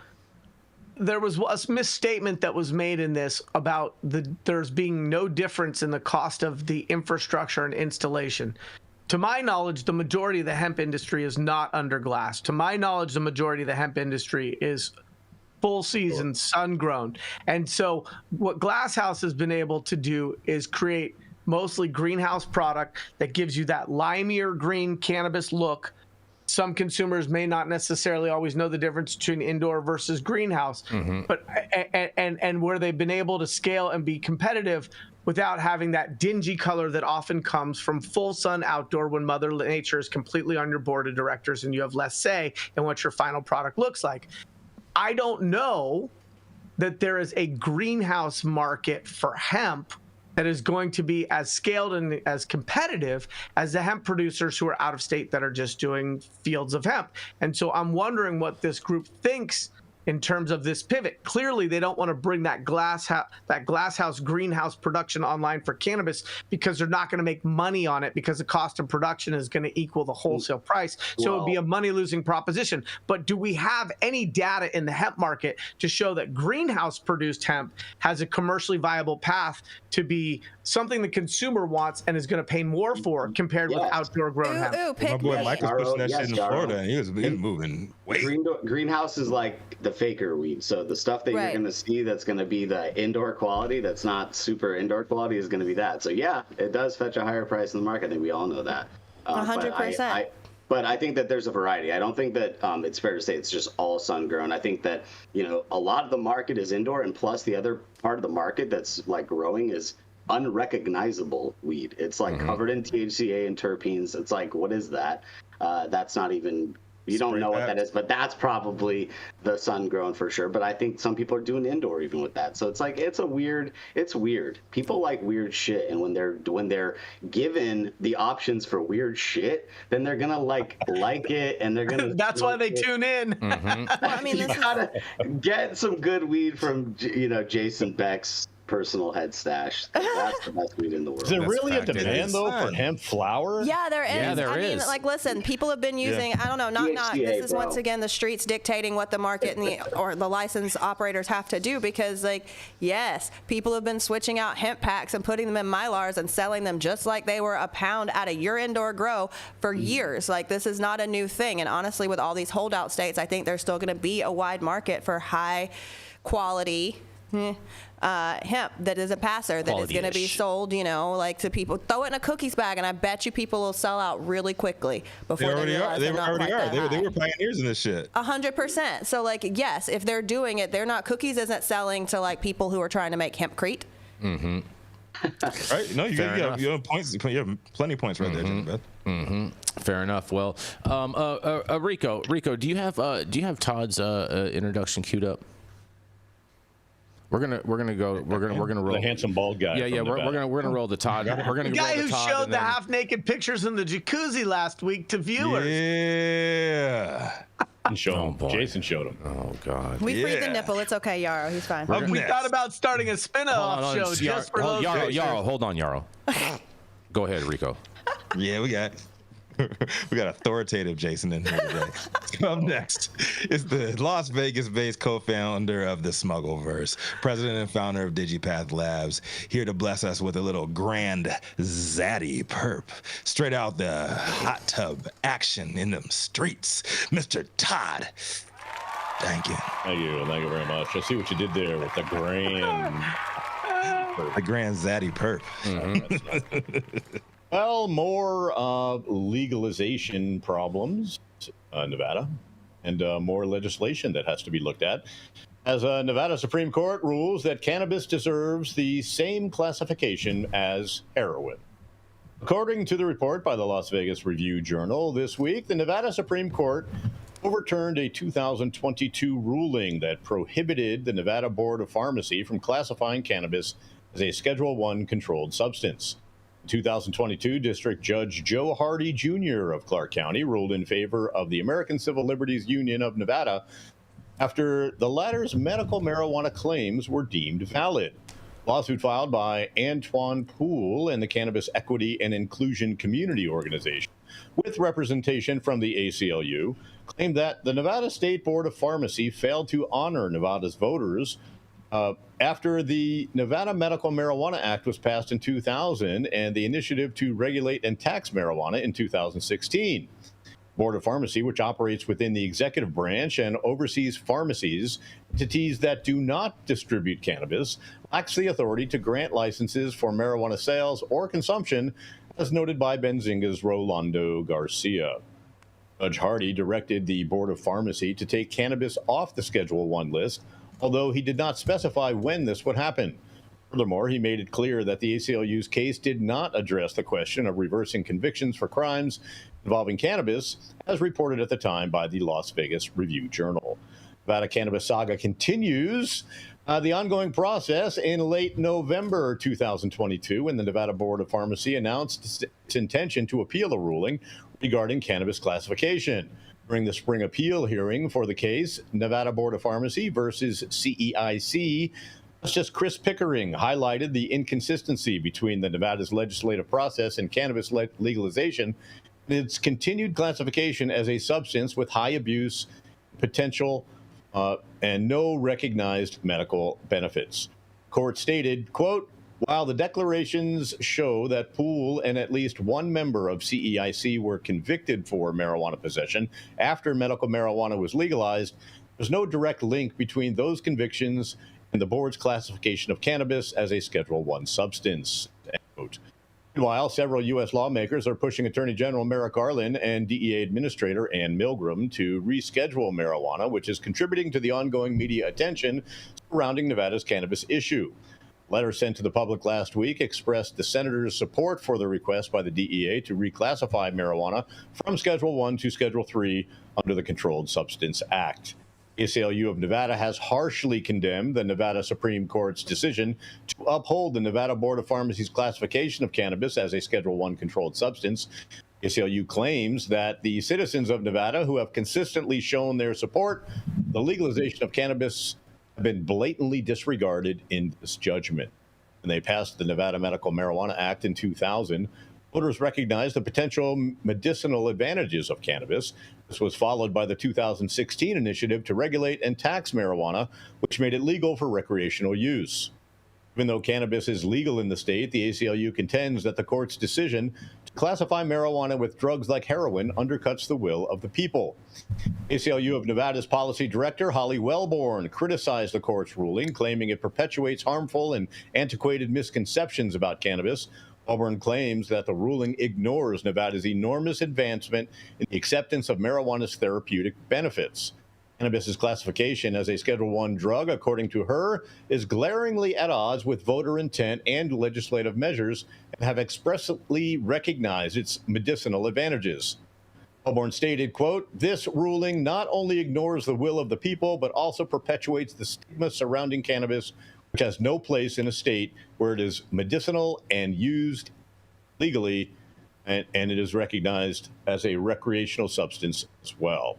there was a misstatement that was made in this about there's being no difference in the cost of the infrastructure and installation. To my knowledge, the majority of the hemp industry is not under glass. To my knowledge, the majority of the hemp industry is full season, sun grown. And so what Glass House has been able to do is create mostly greenhouse product that gives you that limier green cannabis look. Some consumers may not necessarily always know the difference between indoor versus greenhouse, but and where they've been able to scale and be competitive without having that dingy color that often comes from full sun outdoor when Mother Nature is completely on your board of directors and you have less say in what your final product looks like. I don't know that there is a greenhouse market for hemp that is going to be as scaled and as competitive as the hemp producers who are out of state that are just doing fields of hemp. And so I'm wondering what this group thinks in terms of this pivot. Clearly, they don't want to bring that glass house greenhouse production online for cannabis because they're not going to make money on it because the cost of production is going to equal the wholesale price. So it would be a money-losing proposition. But do we have any data in the hemp market to show that greenhouse-produced hemp has a commercially viable path to be something the consumer wants and is going to pay more for compared with outdoor-grown hemp? Pick My boy me. Mike was pushing that shit in Florida, and he was moving way. Greenhouse is like the faker weed. So the stuff that you're going to see that's going to be the indoor quality, that's not super indoor quality, is going to be that. So yeah, it does fetch a higher price in the market. I think we all know that. 100%. But I think that there's a variety. I don't think that it's fair to say it's just all sun grown. I think that, you know, a lot of the market is indoor, and plus the other part of the market that's like growing is unrecognizable weed. It's like covered in THCA and terpenes. It's like, what is that? That's not even, you don't know what that is, but that's probably the sun grown for sure. But I think some people are doing indoor even with that. So it's like, it's weird. People like weird shit. And when they're given the options for weird shit, then they're going to like it. And they're going to, that's why they tune in. Well, I mean, you gotta get some good weed from, you know, Jason Beck's personal head stash. That's the best weed in the world. Is there really a demand though for hemp flower? Yeah, there is. Yeah, there is. I mean, like, listen, people have been using, I don't know, not this is once again the streets dictating what the market and the license operators have to do, because, like, yes, people have been switching out hemp packs and putting them in Mylars and selling them just like they were a pound out of your indoor grow for years. Like, this is not a new thing. And honestly, with all these holdout states, I think there's still going to be a wide market for high quality hemp that is a passer that is going to be sold, you know, like to people. Throw it in a cookies bag, and I bet you people will sell out really quickly before they realize They were pioneers in this shit. 100%. So, like, yes, if they're doing it, they're not. Cookies isn't selling to like people who are trying to make hempcrete. Right? No, you have points. You have plenty of points right there, Beth. Fair enough. Well, Rico, do you have Todd's introduction queued up? We're gonna roll The handsome bald guy. Yeah, we're gonna roll the Todd. We're gonna The guy roll who the Todd showed and the then- half-naked pictures in the jacuzzi last week to viewers. Yeah. And show him. boy. Jason showed him. Oh God. We freed the Yeah. nipple. It's okay, Yarrow. He's fine. We thought about starting a spin-off show just for those pictures. Yarrow, hold on, Yarrow. Go ahead, Rico. Yeah, we got authoritative Jason in here today. Up next is the Las Vegas-based co-founder of the Smuggleverse, president and founder of Digipath Labs, here to bless us with a little grand zaddy perp, straight out the hot tub action in them streets, Mr. Todd Denkin. Thank you very much. I see what you did there with the grand. The grand zaddy perp. Well, more legalization problems, Nevada, and more legislation that has to be looked at. As Nevada Supreme Court rules that cannabis deserves the same classification as heroin. According to the report by the Las Vegas Review-Journal this week, the Nevada Supreme Court overturned a 2022 ruling that prohibited the Nevada Board of Pharmacy from classifying cannabis as a Schedule I controlled substance. 2022 District Judge Joe Hardy Jr. of Clark County ruled in favor of the American Civil Liberties Union of Nevada after the latter's medical marijuana claims were deemed valid. Lawsuit filed by Antoine Poole and the Cannabis Equity and Inclusion Community Organization, with representation from the ACLU, claimed that the Nevada State Board of Pharmacy failed to honor Nevada's voters after the Nevada Medical Marijuana Act was passed in 2000 and the initiative to regulate and tax marijuana in 2016. Board of Pharmacy, which operates within the executive branch and oversees pharmacies, entities that do not distribute cannabis, lacks the authority to grant licenses for marijuana sales or consumption, as noted by Benzinga's Rolando Garcia. Judge Hardy directed the Board of Pharmacy to take cannabis off the Schedule I list, although he did not specify when this would happen. Furthermore, he made it clear that the ACLU's case did not address the question of reversing convictions for crimes involving cannabis, as reported at the time by the Las Vegas Review-Journal. Nevada cannabis saga continues. The ongoing process in late November 2022, when the Nevada Board of Pharmacy announced its intention to appeal a ruling regarding cannabis classification. During the spring appeal hearing for the case, Nevada Board of Pharmacy versus CEIC, Justice Chris Pickering highlighted the inconsistency between the Nevada's legislative process and cannabis legalization and its continued classification as a substance with high abuse potential and no recognized medical benefits. Court stated, quote, while the declarations show that Poole and at least one member of CEIC were convicted for marijuana possession after medical marijuana was legalized, there's no direct link between those convictions and the board's classification of cannabis as a Schedule I substance. End quote. Meanwhile, several U.S. lawmakers are pushing Attorney General Merrick Garland and DEA Administrator Ann Milgram to reschedule marijuana, which is contributing to the ongoing media attention surrounding Nevada's cannabis issue. A letter sent to the public last week expressed the senators' support for the request by the DEA to reclassify marijuana from Schedule I to Schedule III under the Controlled Substance Act. ACLU of Nevada has harshly condemned the Nevada Supreme Court's decision to uphold the Nevada Board of Pharmacy's classification of cannabis as a Schedule I controlled substance. ACLU claims that the citizens of Nevada who have consistently shown their support, the legalization of cannabis, have been blatantly disregarded in this judgment. When they passed the Nevada Medical Marijuana Act in 2000, voters recognized the potential medicinal advantages of cannabis. This was followed by the 2016 initiative to regulate and tax marijuana, which made it legal for recreational use. Even though cannabis is legal in the state, the ACLU contends that the court's decision to classify marijuana with drugs like heroin undercuts the will of the people. ACLU of Nevada's policy director, Holly Wellborn, criticized the court's ruling, claiming it perpetuates harmful and antiquated misconceptions about cannabis. Wellborn claims that the ruling ignores Nevada's enormous advancement in the acceptance of marijuana's therapeutic benefits. Cannabis's classification as a Schedule I drug, according to her, is glaringly at odds with voter intent and legislative measures and have expressly recognized its medicinal advantages. Wellborn stated, quote, this ruling not only ignores the will of the people, but also perpetuates the stigma surrounding cannabis, which has no place in a state where it is medicinal and used legally, and it is recognized as a recreational substance as well.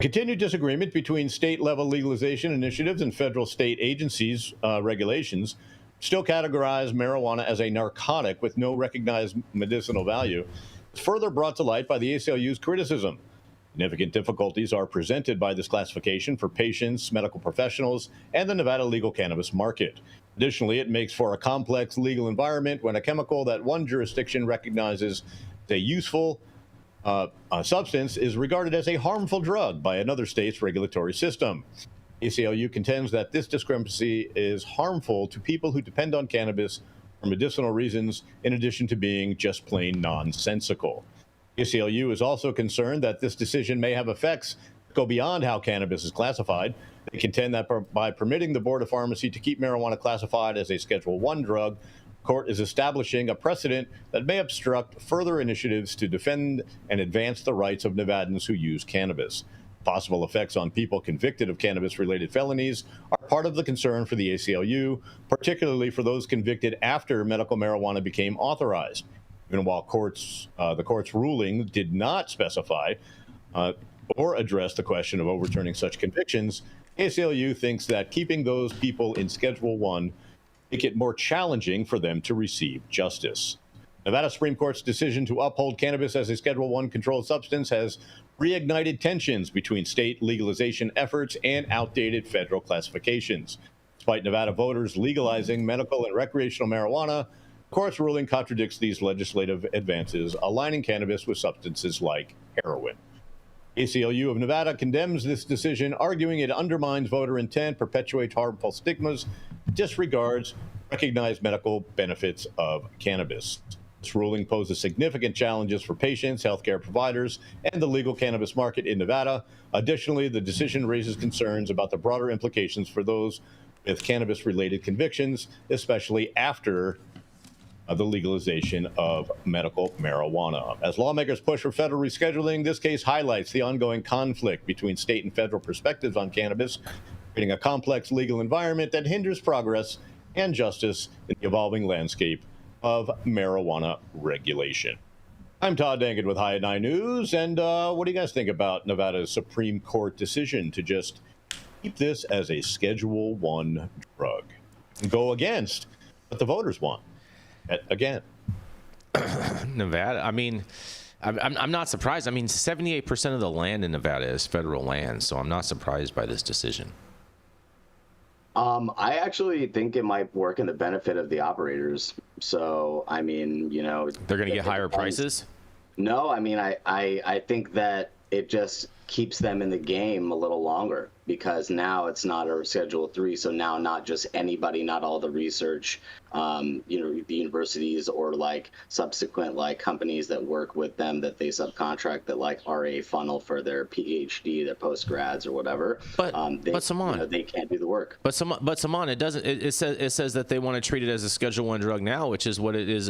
Continued disagreement between state-level legalization initiatives and federal state agencies' regulations still categorize marijuana as a narcotic with no recognized medicinal value is further brought to light by the ACLU's criticism. Significant difficulties are presented by this classification for patients, medical professionals, and the Nevada legal cannabis market. Additionally, it makes for a complex legal environment when a chemical that one jurisdiction recognizes as a useful substance is regarded as a harmful drug by another state's regulatory system. ACLU contends that this discrepancy is harmful to people who depend on cannabis for medicinal reasons, in addition to being just plain nonsensical. ACLU is also concerned that this decision may have effects that go beyond how cannabis is classified. They contend that by permitting the Board of Pharmacy to keep marijuana classified as a Schedule I drug, the court is establishing a precedent that may obstruct further initiatives to defend and advance the rights of Nevadans who use cannabis. Possible effects on people convicted of cannabis-related felonies are part of the concern for the ACLU, particularly for those convicted after medical marijuana became authorized. Even while the court's ruling did not specify or address the question of overturning such convictions, ACLU thinks that keeping those people in Schedule I make it more challenging for them to receive justice. Nevada Supreme Court's decision to uphold cannabis as a Schedule I controlled substance has reignited tensions between state legalization efforts and outdated federal classifications. Despite Nevada voters legalizing medical and recreational marijuana, the court's ruling contradicts these legislative advances, aligning cannabis with substances like heroin. ACLU of Nevada condemns this decision, arguing it undermines voter intent, perpetuates harmful stigmas, disregards recognized medical benefits of cannabis. This ruling poses significant challenges for patients, healthcare providers, and the legal cannabis market in Nevada. Additionally, the decision raises concerns about the broader implications for those with cannabis-related convictions, especially after the legalization of medical marijuana. As lawmakers push for federal rescheduling, this case highlights the ongoing conflict between state and federal perspectives on cannabis, creating a complex legal environment that hinders progress and justice in the evolving landscape of marijuana regulation. I'm Todd Denkin with High at 9 News, and what do you guys think about Nevada's Supreme Court decision to just keep this as a Schedule I drug and go against what the voters want? Again, Nevada, I mean, I'm not surprised. I mean, 78% of the land in Nevada is federal land, so I'm not surprised by this decision. I actually think it might work in the benefit of the operators. So, I mean, you know, they're going to get higher prices? No, I mean, I think that it just keeps them in the game a little longer, because now it's not a Schedule III. So now not just anybody, not all the research, you know, the universities or like subsequent like companies that work with them that they subcontract that like are a funnel for their PhD, their postgrads or whatever. But Saman, you know, they can't do the work. But Saman, it doesn't. It says that they want to treat it as a Schedule I drug now, which is what it is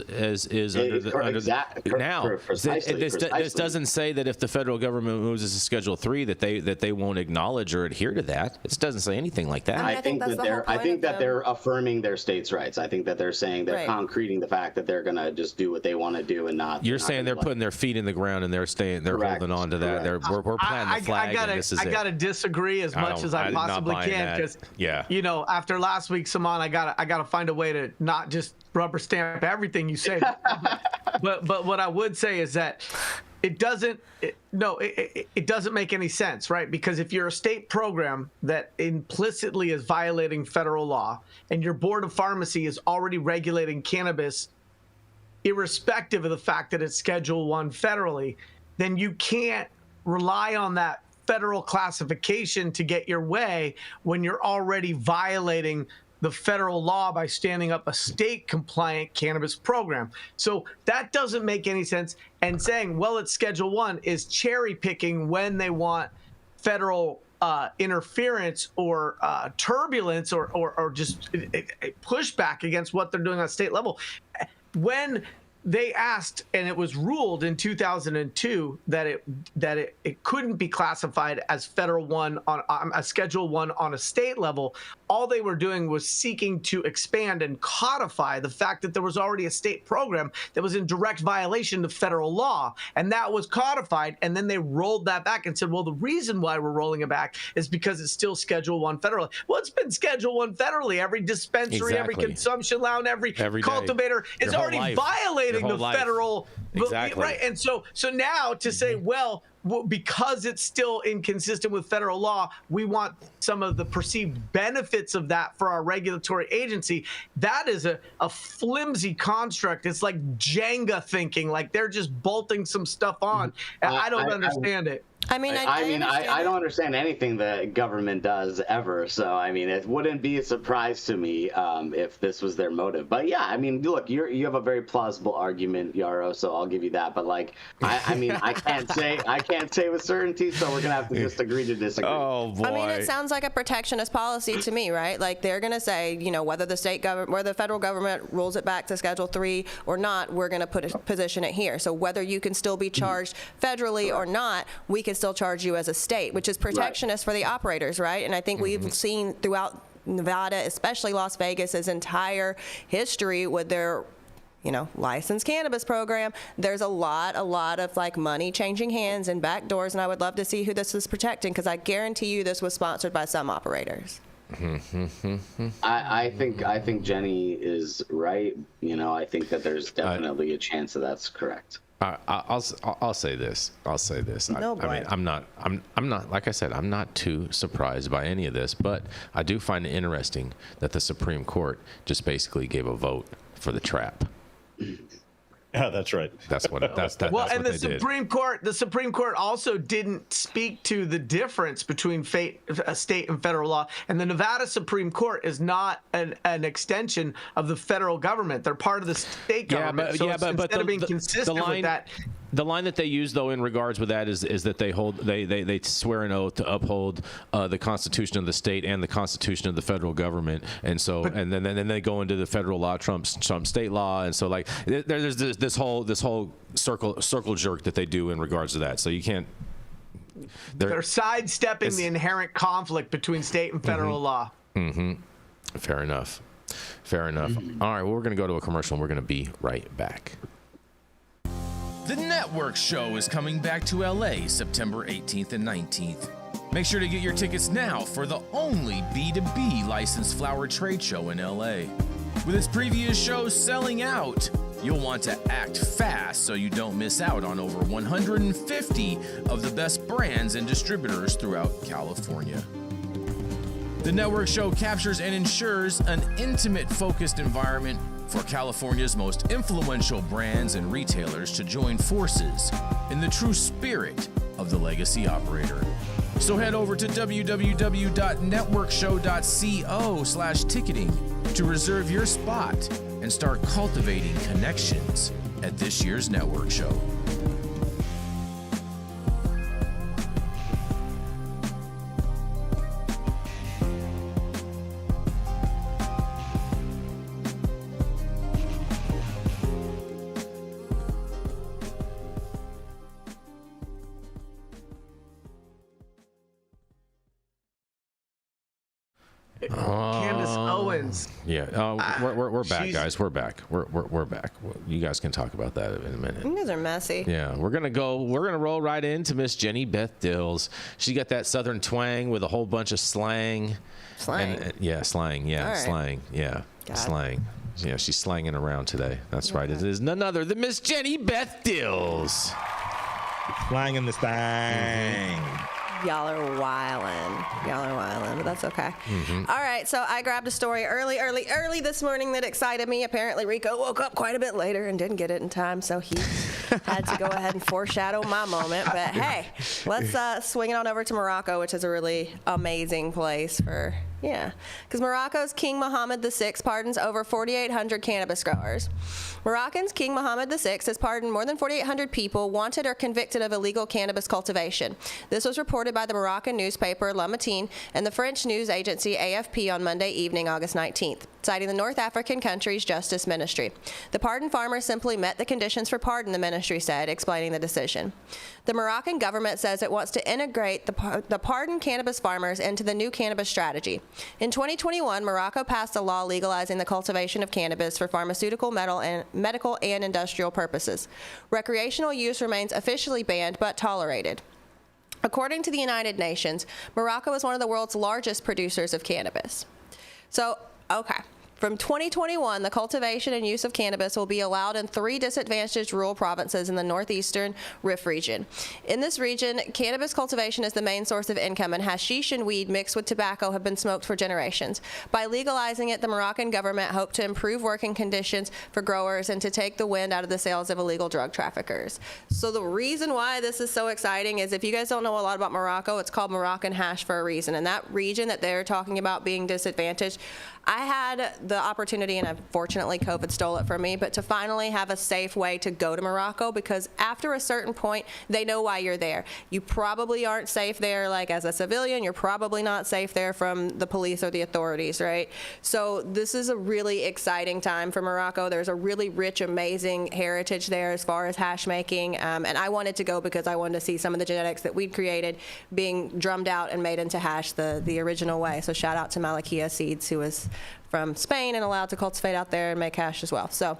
now. This doesn't say that if the federal government moves as a Schedule III that they won't acknowledge or adhere to that. It doesn't say anything like that. I think that they're affirming their states' rights. I think that they're saying they're concreting the fact that they're gonna just do what they want to do and not. You're saying they're putting their feet in the ground and they're holding on to that. We're planting the flag. I gotta disagree as much as I possibly can, because you know, after last week, Saman, I gotta find a way to not just rubber stamp everything you say. but what I would say is that it doesn't make any sense, right? Because if you're a state program that implicitly is violating federal law and your Board of Pharmacy is already regulating cannabis, irrespective of the fact that it's Schedule I federally, then you can't rely on that federal classification to get your way when you're already violating the federal law by standing up a state compliant cannabis program. So that doesn't make any sense. And saying, well, it's Schedule I is cherry picking when they want federal interference or turbulence or just pushback against what they're doing on state level. When they asked, and it was ruled in 2002 that it couldn't be classified as Federal 1 on a Schedule 1 on a state level. All they were doing was seeking to expand and codify the fact that there was already a state program that was in direct violation of federal law, and that was codified. And then they rolled that back and said, well, the reason why we're rolling it back is because it's still Schedule 1 federally. Well, it's been Schedule 1 federally. Every dispensary, every consumption lounge, every cultivator is already violating the federal, right? And so now to say, well, because it's still inconsistent with federal law, we want some of the perceived benefits of that for our regulatory agency. That is a flimsy construct. It's like Jenga thinking, like they're just bolting some stuff on. I don't understand it. I don't understand anything the government does ever. So, I mean, it wouldn't be a surprise to me if this was their motive. But yeah, I mean, look, you have a very plausible argument, Yarrow. So I'll give you that. But like, I can't say with certainty. So we're gonna have to just agree to disagree. Oh boy. I mean, it sounds like a protectionist policy to me, right? Like they're gonna say, whether the federal government rules it back to Schedule 3 or not, we're gonna position it here. So whether you can still be charged federally or not, we can still charge you as a state, which is protectionist for the operators, right? And I think we've seen throughout Nevada, especially Las Vegas's entire history with their licensed cannabis program, there's a lot of like money changing hands and back doors, and I would love to see who this is protecting, because I guarantee you this was sponsored by some operators. I think Jenny is right. I think that there's definitely a chance that that's correct. I'll say this. I'm not, like I said, I'm not too surprised by any of this, but I do find it interesting that the Supreme Court just basically gave a vote for the trap. Yeah, that's right. That's what the Supreme Court also didn't speak to the difference between state and federal law. And the Nevada Supreme Court is not an extension of the federal government. They're part of the state government. But instead of being consistent with that. The line that they use, though, in regards with that is that they swear an oath to uphold the Constitution of the state and the Constitution of the federal government, and so and then they go into the federal law trumps state law, and so like there's this whole circle jerk that they do in regards to that. So you can't. They're sidestepping the inherent conflict between state and federal law. Fair enough. All right, well, we're going to go to a commercial, and we're going to be right back. The Network Show is coming back to LA September 18th and 19th. Make sure to get your tickets now for the only B2B licensed flower trade show in LA. With its previous shows selling out, you'll want to act fast so you don't miss out on over 150 of the best brands and distributors throughout California. The Network Show captures and ensures an intimate, focused environment for California's most influential brands and retailers to join forces in the true spirit of the legacy operator. So head over to www.networkshow.co/ticketing to reserve your spot and start cultivating connections at this year's Network Show. Candace Owens. Yeah, we're back, guys. We're back. We're back. You guys can talk about that in a minute. You guys are messy. Yeah, we're gonna roll right into Miss Jenny Beth Dills. She got that southern twang with a whole bunch of slang. Slang. Slang. Yeah, right. Slang. Yeah, God. Slang. Yeah, she's slanging around today. That's right. It is none other than Miss Jenny Beth Dills. Slanging the thing. Y'all are wildin', but that's okay. All right, so I grabbed a story early this morning that excited me. Apparently, Rico woke up quite a bit later and didn't get it in time, so he had to go ahead and foreshadow my moment. But hey, let's swing it on over to Morocco, which is a really amazing place for, because Morocco's King Mohammed VI pardons over 4,800 cannabis growers. Moroccan's King Mohammed VI has pardoned more than 4,800 people wanted or convicted of illegal cannabis cultivation. This was reported by the Moroccan newspaper Lamitte and the French news agency AFP on Monday evening, August 19th. citing the North African country's justice ministry. The pardoned farmer simply met the conditions for pardon, the ministry said, explaining the decision. The Moroccan government says it wants to integrate the pardoned cannabis farmers into the new cannabis strategy. In 2021, Morocco passed a law legalizing the cultivation of cannabis for pharmaceutical, medical, and industrial purposes. Recreational use remains officially banned but tolerated. According to the United Nations, Morocco is one of the world's largest producers of cannabis. So, okay. From 2021, the cultivation and use of cannabis will be allowed in 3 disadvantaged rural provinces in the northeastern Rif region. In this region, cannabis cultivation is the main source of income, and hashish and weed mixed with tobacco have been smoked for generations. By legalizing it, the Moroccan government hoped to improve working conditions for growers and to take the wind out of the sails of illegal drug traffickers. So the reason why this is so exciting is, if you guys don't know a lot about Morocco, it's called Moroccan hash for a reason. And that region that they're talking about being disadvantaged, I had the opportunity, and unfortunately COVID stole it from me, but to finally have a safe way to go to Morocco, because after a certain point, they know why you're there. You probably aren't safe there like as a civilian. You're probably not safe there from the police or the authorities, right? So this is a really exciting time for Morocco. There's a really rich, amazing heritage there as far as hash making, and I wanted to go because I wanted to see some of the genetics that we'd created being drummed out and made into hash the original way. So shout out to Malakia Seeds, who is from Spain and allowed to cultivate out there and make hash as well. So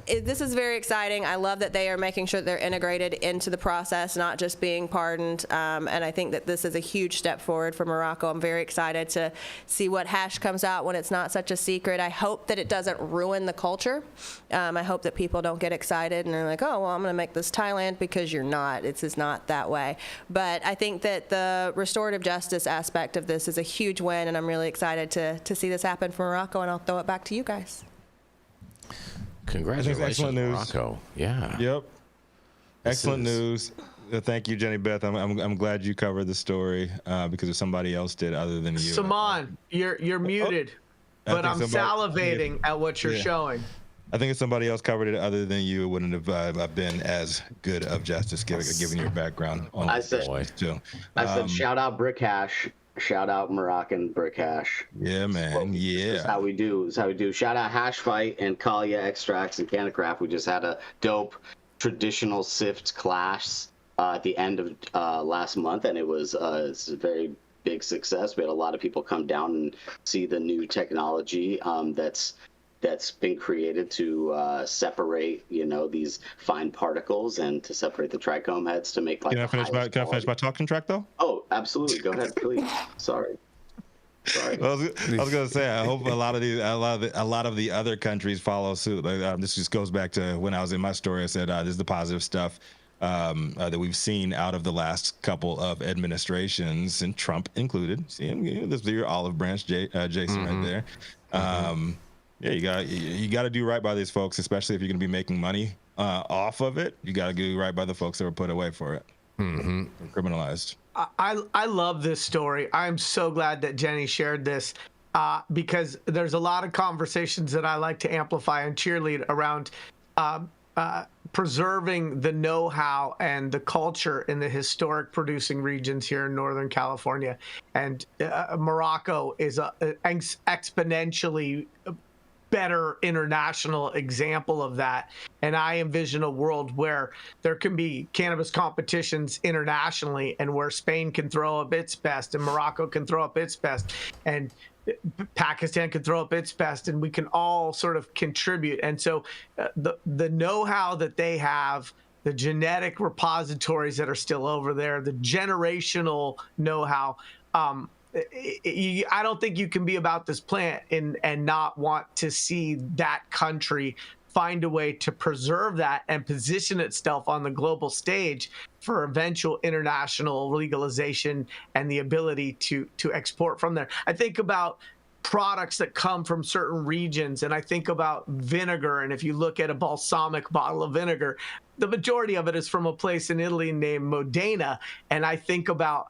this is very exciting. I love that they are making sure that they're integrated into the process, not just being pardoned. And I think that this is a huge step forward for Morocco. I'm very excited to see what hash comes out when it's not such a secret. I hope that it doesn't ruin the culture. I hope that people don't get excited and they're like, oh, well, I'm going to make this Thailand, because you're not. It's just not that way. But I think that the restorative justice aspect of this is a huge win, and I'm really excited to see this happen for Morocco, and I'll throw it back to you guys. Congratulations, excellent news. Morocco. Yeah. Yep. Excellent news. Thank you, Jenny Beth. I'm glad you covered the story because if somebody else did other than you. Saman, you're muted, but I'm salivating at what you're showing. I think if somebody else covered it other than you, it wouldn't have been as good of justice given your background. I said, shout out Brick Hash. Shout out Moroccan Brick Hash. Yeah, man. Yeah. That's how we do. Shout out Hash Fight and Kalia Extracts and Cannacraft. We just had a dope traditional sift class at the end of last month, and it's a very big success. We had a lot of people come down and see the new technology that's been created to separate, these fine particles and to separate the trichome heads to make like. Can I finish my talking track though? Oh, absolutely. Go ahead, please. Sorry. Well, I was gonna say, I hope a lot of the other countries follow suit. This just goes back to when I was in my story. I said this is the positive stuff that we've seen out of the last couple of administrations, and Trump included. See, this is your olive branch, Jason, right there. Yeah, you got to do right by these folks, especially if you're going to be making money off of it. You got to do right by the folks that were put away for it, criminalized. I love this story. I'm so glad that Jenny shared this because there's a lot of conversations that I like to amplify and cheerlead around preserving the know-how and the culture in the historic producing regions here in Northern California. And Morocco is an exponentially better international example of that. And I envision a world where there can be cannabis competitions internationally, and where Spain can throw up its best and Morocco can throw up its best and Pakistan can throw up its best, and we can all sort of contribute. And so the know-how that they have, the genetic repositories that are still over there, the generational know-how, I don't think you can be about this plant and not want to see that country find a way to preserve that and position itself on the global stage for eventual international legalization and the ability to export from there. I think about products that come from certain regions, and I think about vinegar. And if you look at a balsamic bottle of vinegar, the majority of it is from a place in Italy named Modena. And I think about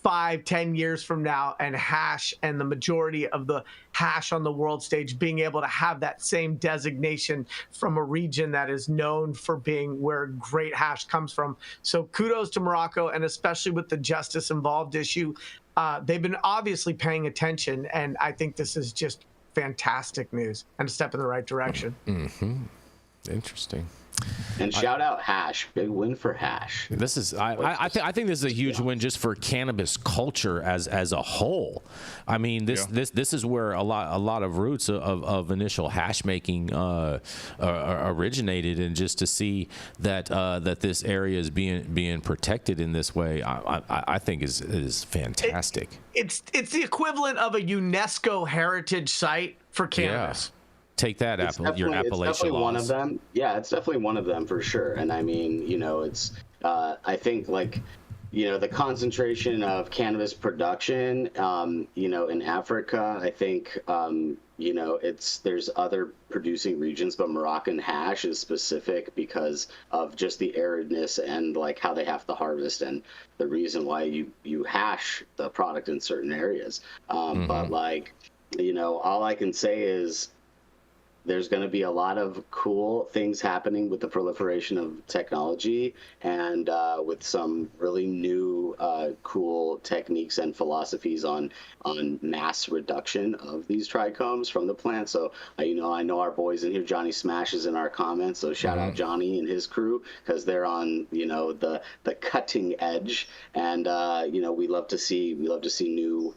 5-10 years from now and hash, and the majority of the hash on the world stage being able to have that same designation from a region that is known for being where great hash comes from. So kudos to Morocco, and especially with the justice involved issue. They've been obviously paying attention, and I think this is just fantastic news and a step in the right direction. Interesting. And shout out Hash, big win for Hash. This is I think this is a huge win just for cannabis culture as a whole. I mean, this is where a lot of roots of initial hash making originated, and just to see that that this area is being protected in this way, I think is fantastic. It's the equivalent of a UNESCO heritage site for cannabis. Yeah. Take that, your Appalachian It's definitely laws. one of them. Yeah, it's definitely one of them for sure. And I mean, you know, it's I think like, you know, the concentration of cannabis production, you know, in Africa, I think, you know, there's other producing regions, but Moroccan hash is specific because of just the aridness and like how they have to harvest and the reason why you hash the product in certain areas. But like, you know, all I can say is, there's going to be a lot of cool things happening with the proliferation of technology and with some really new cool techniques and philosophies on mass reduction of these trichomes from the plant. So, you know, I know our boys in here, Johnny Smash is in our comments. So shout out Johnny and his crew, because they're on, you know, the cutting edge. And, you know, we love to see new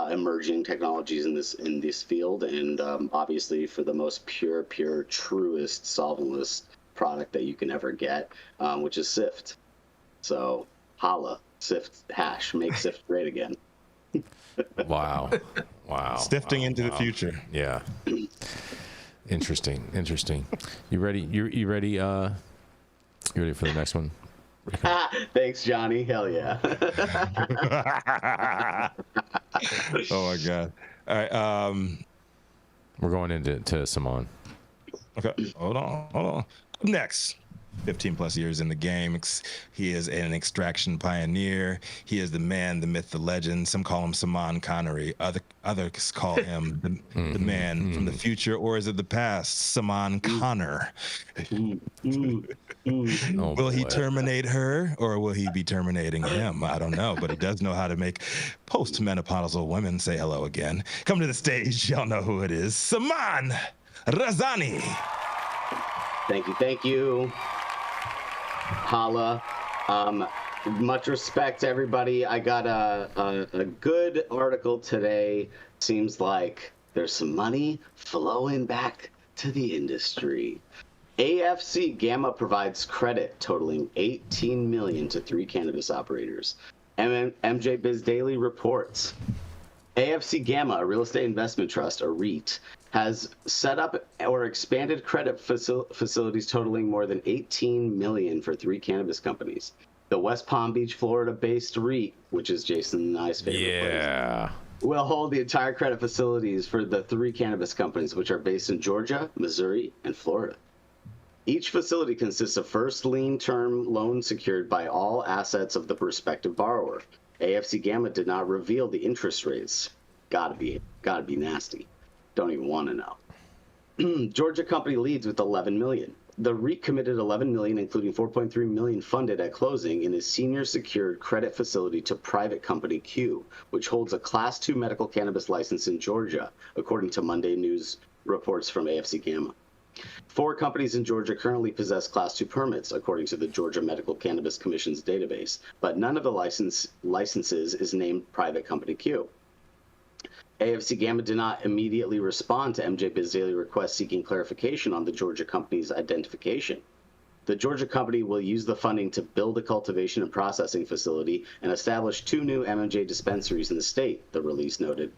emerging technologies in this field, and obviously for the most pure, truest solventless product that you can ever get, which is SIFT. So holla, SIFT hash, make SIFT great again. Wow. Sifting into the future. Yeah. Interesting. You ready? You ready? You ready for the next one? Thanks, Johnny. Hell yeah. Oh my God. All right. We're going into Saman. Okay. Hold on. Next. 15 plus years in the game. He is an extraction pioneer. He is the man, the myth, the legend. Some call him Saman Connery. Others call him the man from the future, or is it the past? Saman Connor. Will he terminate her, or will he be terminating him? I don't know, but he does know how to make post-menopausal women say hello again. Come to the stage. Y'all know who it is. Saman Razani. Thank you. Holla. Much respect to everybody. I got a good article today. Seems like there's some money flowing back to the industry. AFC Gamma provides credit totaling $18 million to 3 cannabis operators. MJ Biz Daily reports AFC Gamma, a real estate investment trust, a REIT, has set up or expanded credit facilities totaling more than $18 million for 3 cannabis companies. The West Palm Beach, Florida-based REIT, which is Jason and I's favorite place, will hold the entire credit facilities for the 3 cannabis companies, which are based in Georgia, Missouri, and Florida. Each facility consists of first lien term loans secured by all assets of the prospective borrower. AFC Gamma did not reveal the interest rates. Gotta be nasty. Don't even want to know. Georgia company leads with $11 million. The REIT committed $11 million, including $4.3 million funded at closing in a senior secured credit facility to private company Q, which holds a Class 2 medical cannabis license in Georgia, according to Monday news reports from AFC Gamma. 4 companies in Georgia currently possess Class 2 permits, according to the Georgia Medical Cannabis Commission's database, but none of the licenses is named private company Q. AFC Gamma did not immediately respond to MJ Biz Daily request seeking clarification on the Georgia company's identification. The Georgia company will use the funding to build a cultivation and processing facility and establish 2 new MJ dispensaries in the state, the release noted.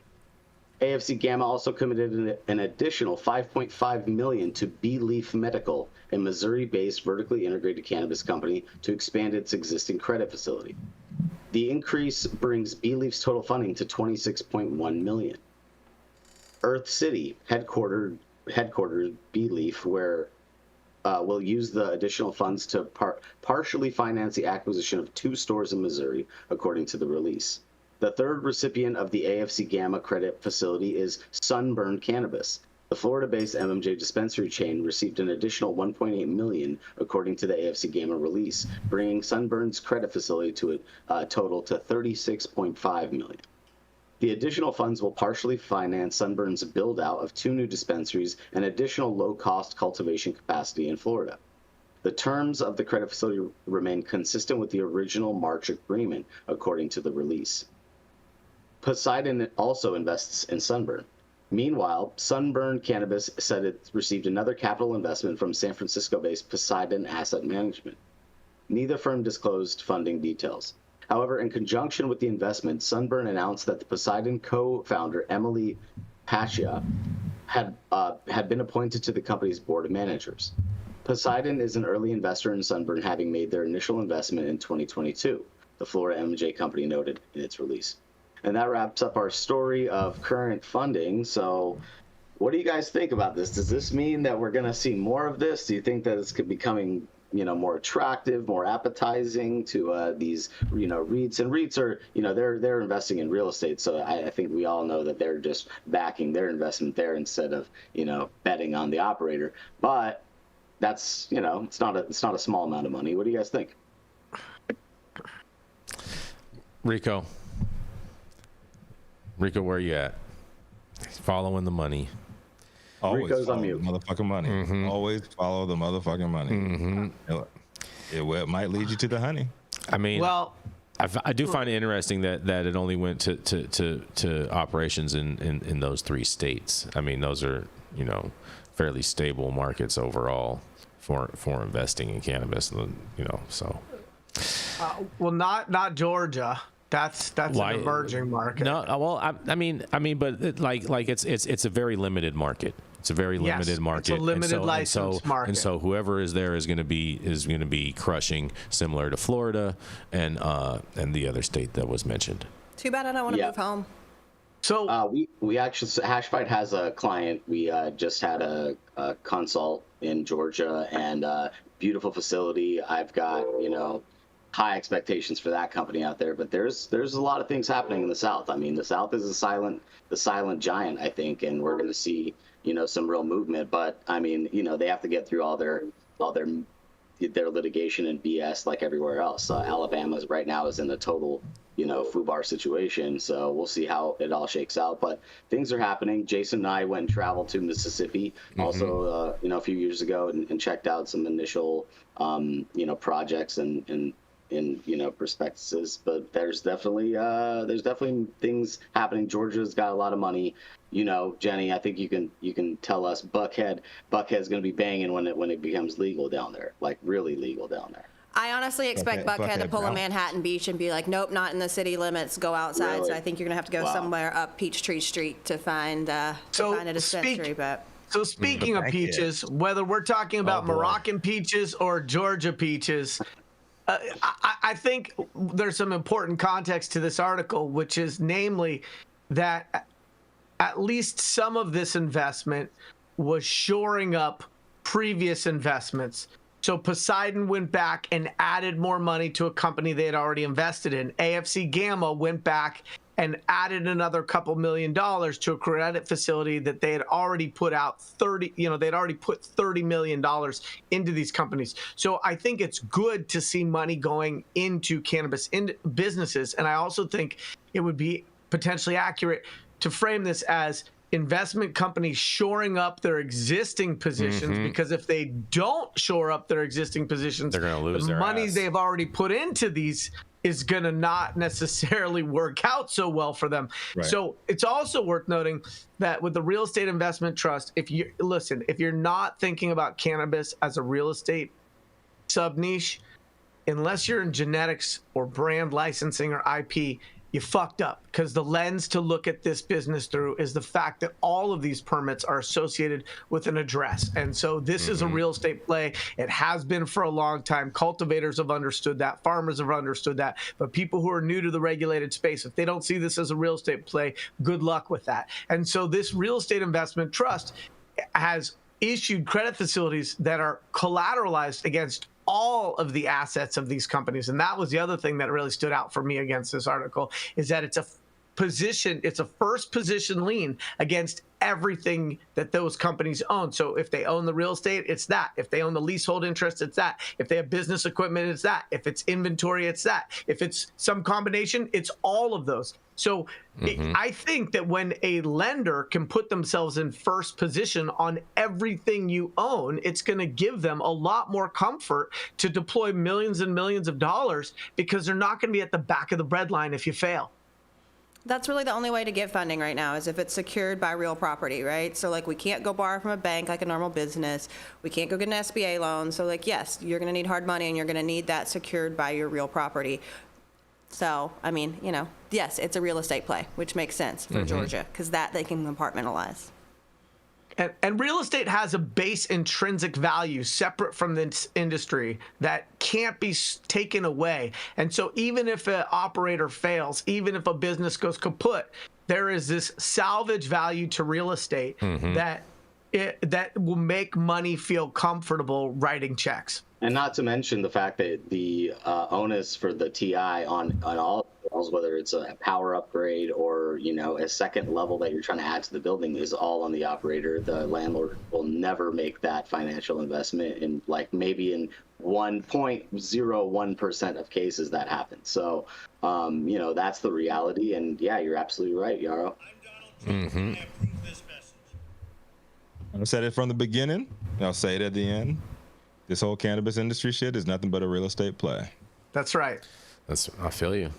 AFC Gamma also committed an additional $5.5 million to B-Leaf Medical, a Missouri-based vertically integrated cannabis company, to expand its existing credit facility. The increase brings B-Leaf's total funding to $26.1 million. Earth City, headquartered B-Leaf, where will use the additional funds to partially finance the acquisition of 2 stores in Missouri, according to the release. The third recipient of the AFC Gamma credit facility is Sunburn Cannabis. The Florida-based MJ dispensary chain received an additional $1.8 million, according to the AFC Gamma release, bringing Sunburn's credit facility to a total to $36.5 million. The additional funds will partially finance Sunburn's build-out of 2 new dispensaries and additional low-cost cultivation capacity in Florida. The terms of the credit facility remain consistent with the original March agreement, according to the release. Poseidon also invests in Sunburn. Meanwhile, Sunburn Cannabis said it received another capital investment from San Francisco-based Poseidon Asset Management. Neither firm disclosed funding details. However, in conjunction with the investment, Sunburn announced that the Poseidon co-founder Emily Paccia had been appointed to the company's board of managers. Poseidon is an early investor in Sunburn, having made their initial investment in 2022, the Florida MJ company noted in its release. And that wraps up our story of current funding. So what do you guys think about this? Does this mean that we're going to see more of this? Do you think that it's becoming more attractive, more appetizing to these, REITs? And REITs are, they're investing in real estate. So I think we all know that they're just backing their investment there instead of, betting on the operator. But that's, it's not a small amount of money. What do you guys think? Rico, where you at? Following the money. Always Rico's follow on the mute. motherfucking money. Mm-hmm. Always follow the motherfucking money. Mm-hmm. It might lead you to the honey. I mean, Well, I do find it interesting that it only went to operations in those 3 states. I mean, those are, fairly stable markets overall for investing in cannabis, so. well, not Georgia. That's an emerging market. No, well, I mean, but it's a very limited market. It's a very limited market. It's a limited license market. And so whoever is there is going to be crushing, similar to Florida and the other state that was mentioned. Too bad I don't want to move home. So we actually, Hashfight has a client. We just had a consult in Georgia, and beautiful facility. I've got high expectations for that company out there, but there's a lot of things happening in the South. I mean, the South is the silent giant, I think, and we're going to see some real movement. But I mean, they have to get through all their litigation and BS like everywhere else. Alabama right now is in a total FUBAR situation, so we'll see how it all shakes out. But things are happening. Jason and I went and traveled to Mississippi also a few years ago and checked out some initial projects and prospectuses. But there's definitely things happening. Georgia's got a lot of money. Jenny, I think you can tell us Buckhead's going to be banging when it becomes legal down there, like really legal down there. I honestly expect Buckhead to pull a Manhattan Beach and be like, nope, not in the city limits, go outside. Really? So I think you're going to have to go somewhere up Peachtree Street to find a dispensary. So speaking of peaches, whether we're talking about Moroccan peaches or Georgia peaches, I think there's some important context to this article, which is namely that at least some of this investment was shoring up previous investments. So Poseidon went back and added more money to a company they had already invested in. AFC Gamma went back and added another couple $1 million to a credit facility that they had already put out they'd already put $30 million into these companies. So I think it's good to see money going into cannabis businesses. And I also think it would be potentially accurate to frame this as investment companies shoring up their existing positions, because if they don't shore up their existing positions, they're going to lose their money ass. they've already put into these is going to not necessarily work out so well for them. Right. So it's also worth noting that with the real estate investment trust, if you're not thinking about cannabis as a real estate sub niche, unless you're in genetics or brand licensing or IP, you fucked up, because the lens to look at this business through is the fact that all of these permits are associated with an address. And so this is a real estate play. It has been for a long time. Cultivators have understood that. Farmers have understood that. But people who are new to the regulated space, if they don't see this as a real estate play, good luck with that. And so this real estate investment trust has issued credit facilities that are collateralized against all of the assets of these companies. And that was the other thing that really stood out for me against this article, is that it's position. It's a first position lien against everything that those companies own. So if they own the real estate, it's that. If they own the leasehold interest, it's that. If they have business equipment, it's that. If it's inventory, it's that. If it's some combination, it's all of those. So I think that when a lender can put themselves in first position on everything you own, it's going to give them a lot more comfort to deploy millions and millions of dollars, because they're not going to be at the back of the breadline if you fail. That's really the only way to get funding right now, is if it's secured by real property, right? So like, we can't go borrow from a bank like a normal business. We can't go get an SBA loan. So like, yes, you're going to need hard money, and you're going to need that secured by your real property. So, I mean, you know, yes, it's a real estate play, which makes sense for Georgia, because that they can compartmentalize. And real estate has a base intrinsic value separate from this industry that can't be taken away. And so even if an operator fails, even if a business goes kaput, there is this salvage value to real estate that will make money feel comfortable writing checks. And not to mention the fact that the onus for the TI on all walls, whether it's a power upgrade or, you know, a second level that you're trying to add to the building, is all on the operator. The landlord will never make that financial investment, in like maybe in 1.01% of cases that happens. So, you know, that's the reality. And yeah, you're absolutely right, Yarrow. I said it from the beginning, and I'll say it at the end. This whole cannabis industry shit is nothing but a real estate play. That's right. I feel you.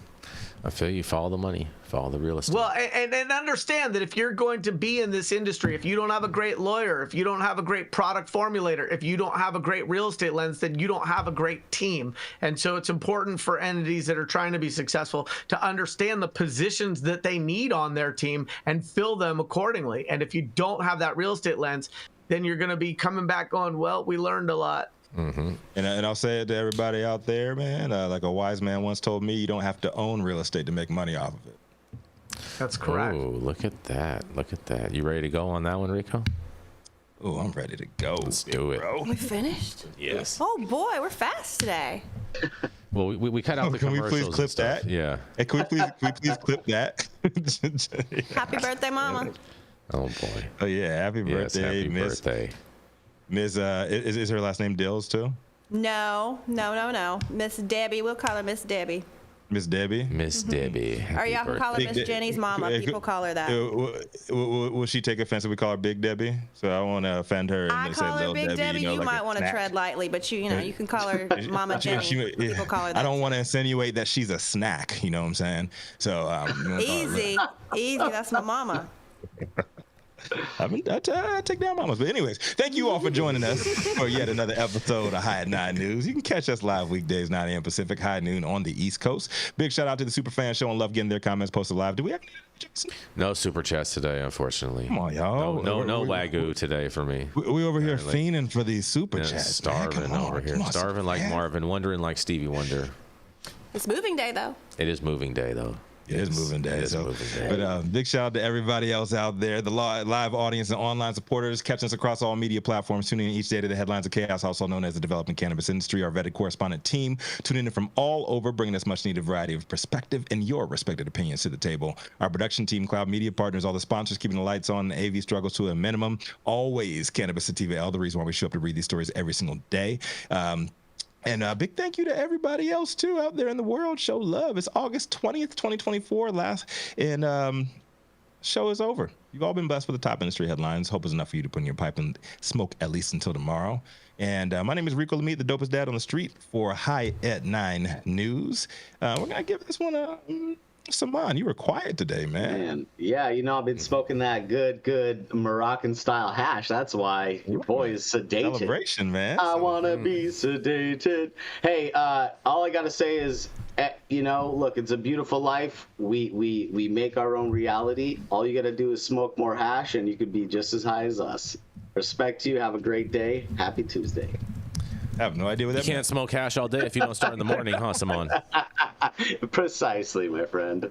Follow the money. Follow the real estate. Well, and understand that if you're going to be in this industry, if you don't have a great lawyer, if you don't have a great product formulator, if you don't have a great real estate lens, then you don't have a great team. And so it's important for entities that are trying to be successful to understand the positions that they need on their team and fill them accordingly. And if you don't have that real estate lens, then you're going to be coming back going, well, we learned a lot. And I'll say it to everybody out there, man. Like a wise man once told me, you don't have to own real estate to make money off of it. That's correct. Oh, look at that. Look at that. You ready to go on that one, Rico? Oh, I'm ready to go. Let's do it. We finished? Yes. Oh boy, we're fast today. Well, we cut out the Can we commercials. please clip that? Yeah. Hey, can we please clip that? Happy birthday, Mama. Oh boy. Oh yeah, happy birthday, happy Miss. birthday. Miss, is her last name Dills too? No. Miss Debbie. We'll call her Miss Debbie. Miss Debbie? Miss Debbie. Or y'all can call her Miss Jenny's mama. People call her that. Will she take offense if we call her Big Debbie? So I want to offend her. I call her Big Debbie. You might want to tread lightly, but you know, you can call her Mama Jenny. People call her that. I don't want to insinuate that she's a snack. You know what I'm saying? So easy. That's my mama. I take down mamas. But anyways, thank you all for joining us for yet another episode of High at 9 News. You can catch us live weekdays, 9 a.m. Pacific, high noon on the East Coast. Big shout out to the Superfan Show and love getting their comments posted live. Do we have no super chats today, unfortunately? Come on, y'all. No Wagyu today for me. We over here fiending for these super chats. Starving over here. Starving like Marvin, wondering like Stevie Wonder. It's moving day, though. It is moving day, though. It is moving day. But big shout out to everybody else out there, the live audience and online supporters catching us across all media platforms, tuning in each day to the headlines of chaos, also known as the developing cannabis industry. Our vetted correspondent team tuning in from all over, bringing us much needed variety of perspective and your respected opinions to the table. Our production team, Cloud Media Partners, all the sponsors keeping the lights on, the AV struggles to a minimum. Always Cannabis Sativa L, the reason why we show up to read these stories every single day. And a big thank you to everybody else, too, out there in the world. Show love. It's August 20th, 2024. Show is over. You've all been blessed with the top industry headlines. Hope it's enough for you to put in your pipe and smoke at least until tomorrow. And my name is Rico Lamitte, the dopest dad on the street for High at 9 News. We're going to give this one a... Saman, you were quiet today, man. Yeah, you know, I've been smoking that good Moroccan-style hash. That's why your boy is sedated. Celebration, man. I want to be sedated. Hey, all I got to say is, you know, look, it's a beautiful life. We make our own reality. All you got to do is smoke more hash, and you could be just as high as us. Respect to you. Have a great day. Happy Tuesday. I have no idea what that means. You can't smoke hash all day if you don't start in the morning, huh, Saman? Precisely, my friend.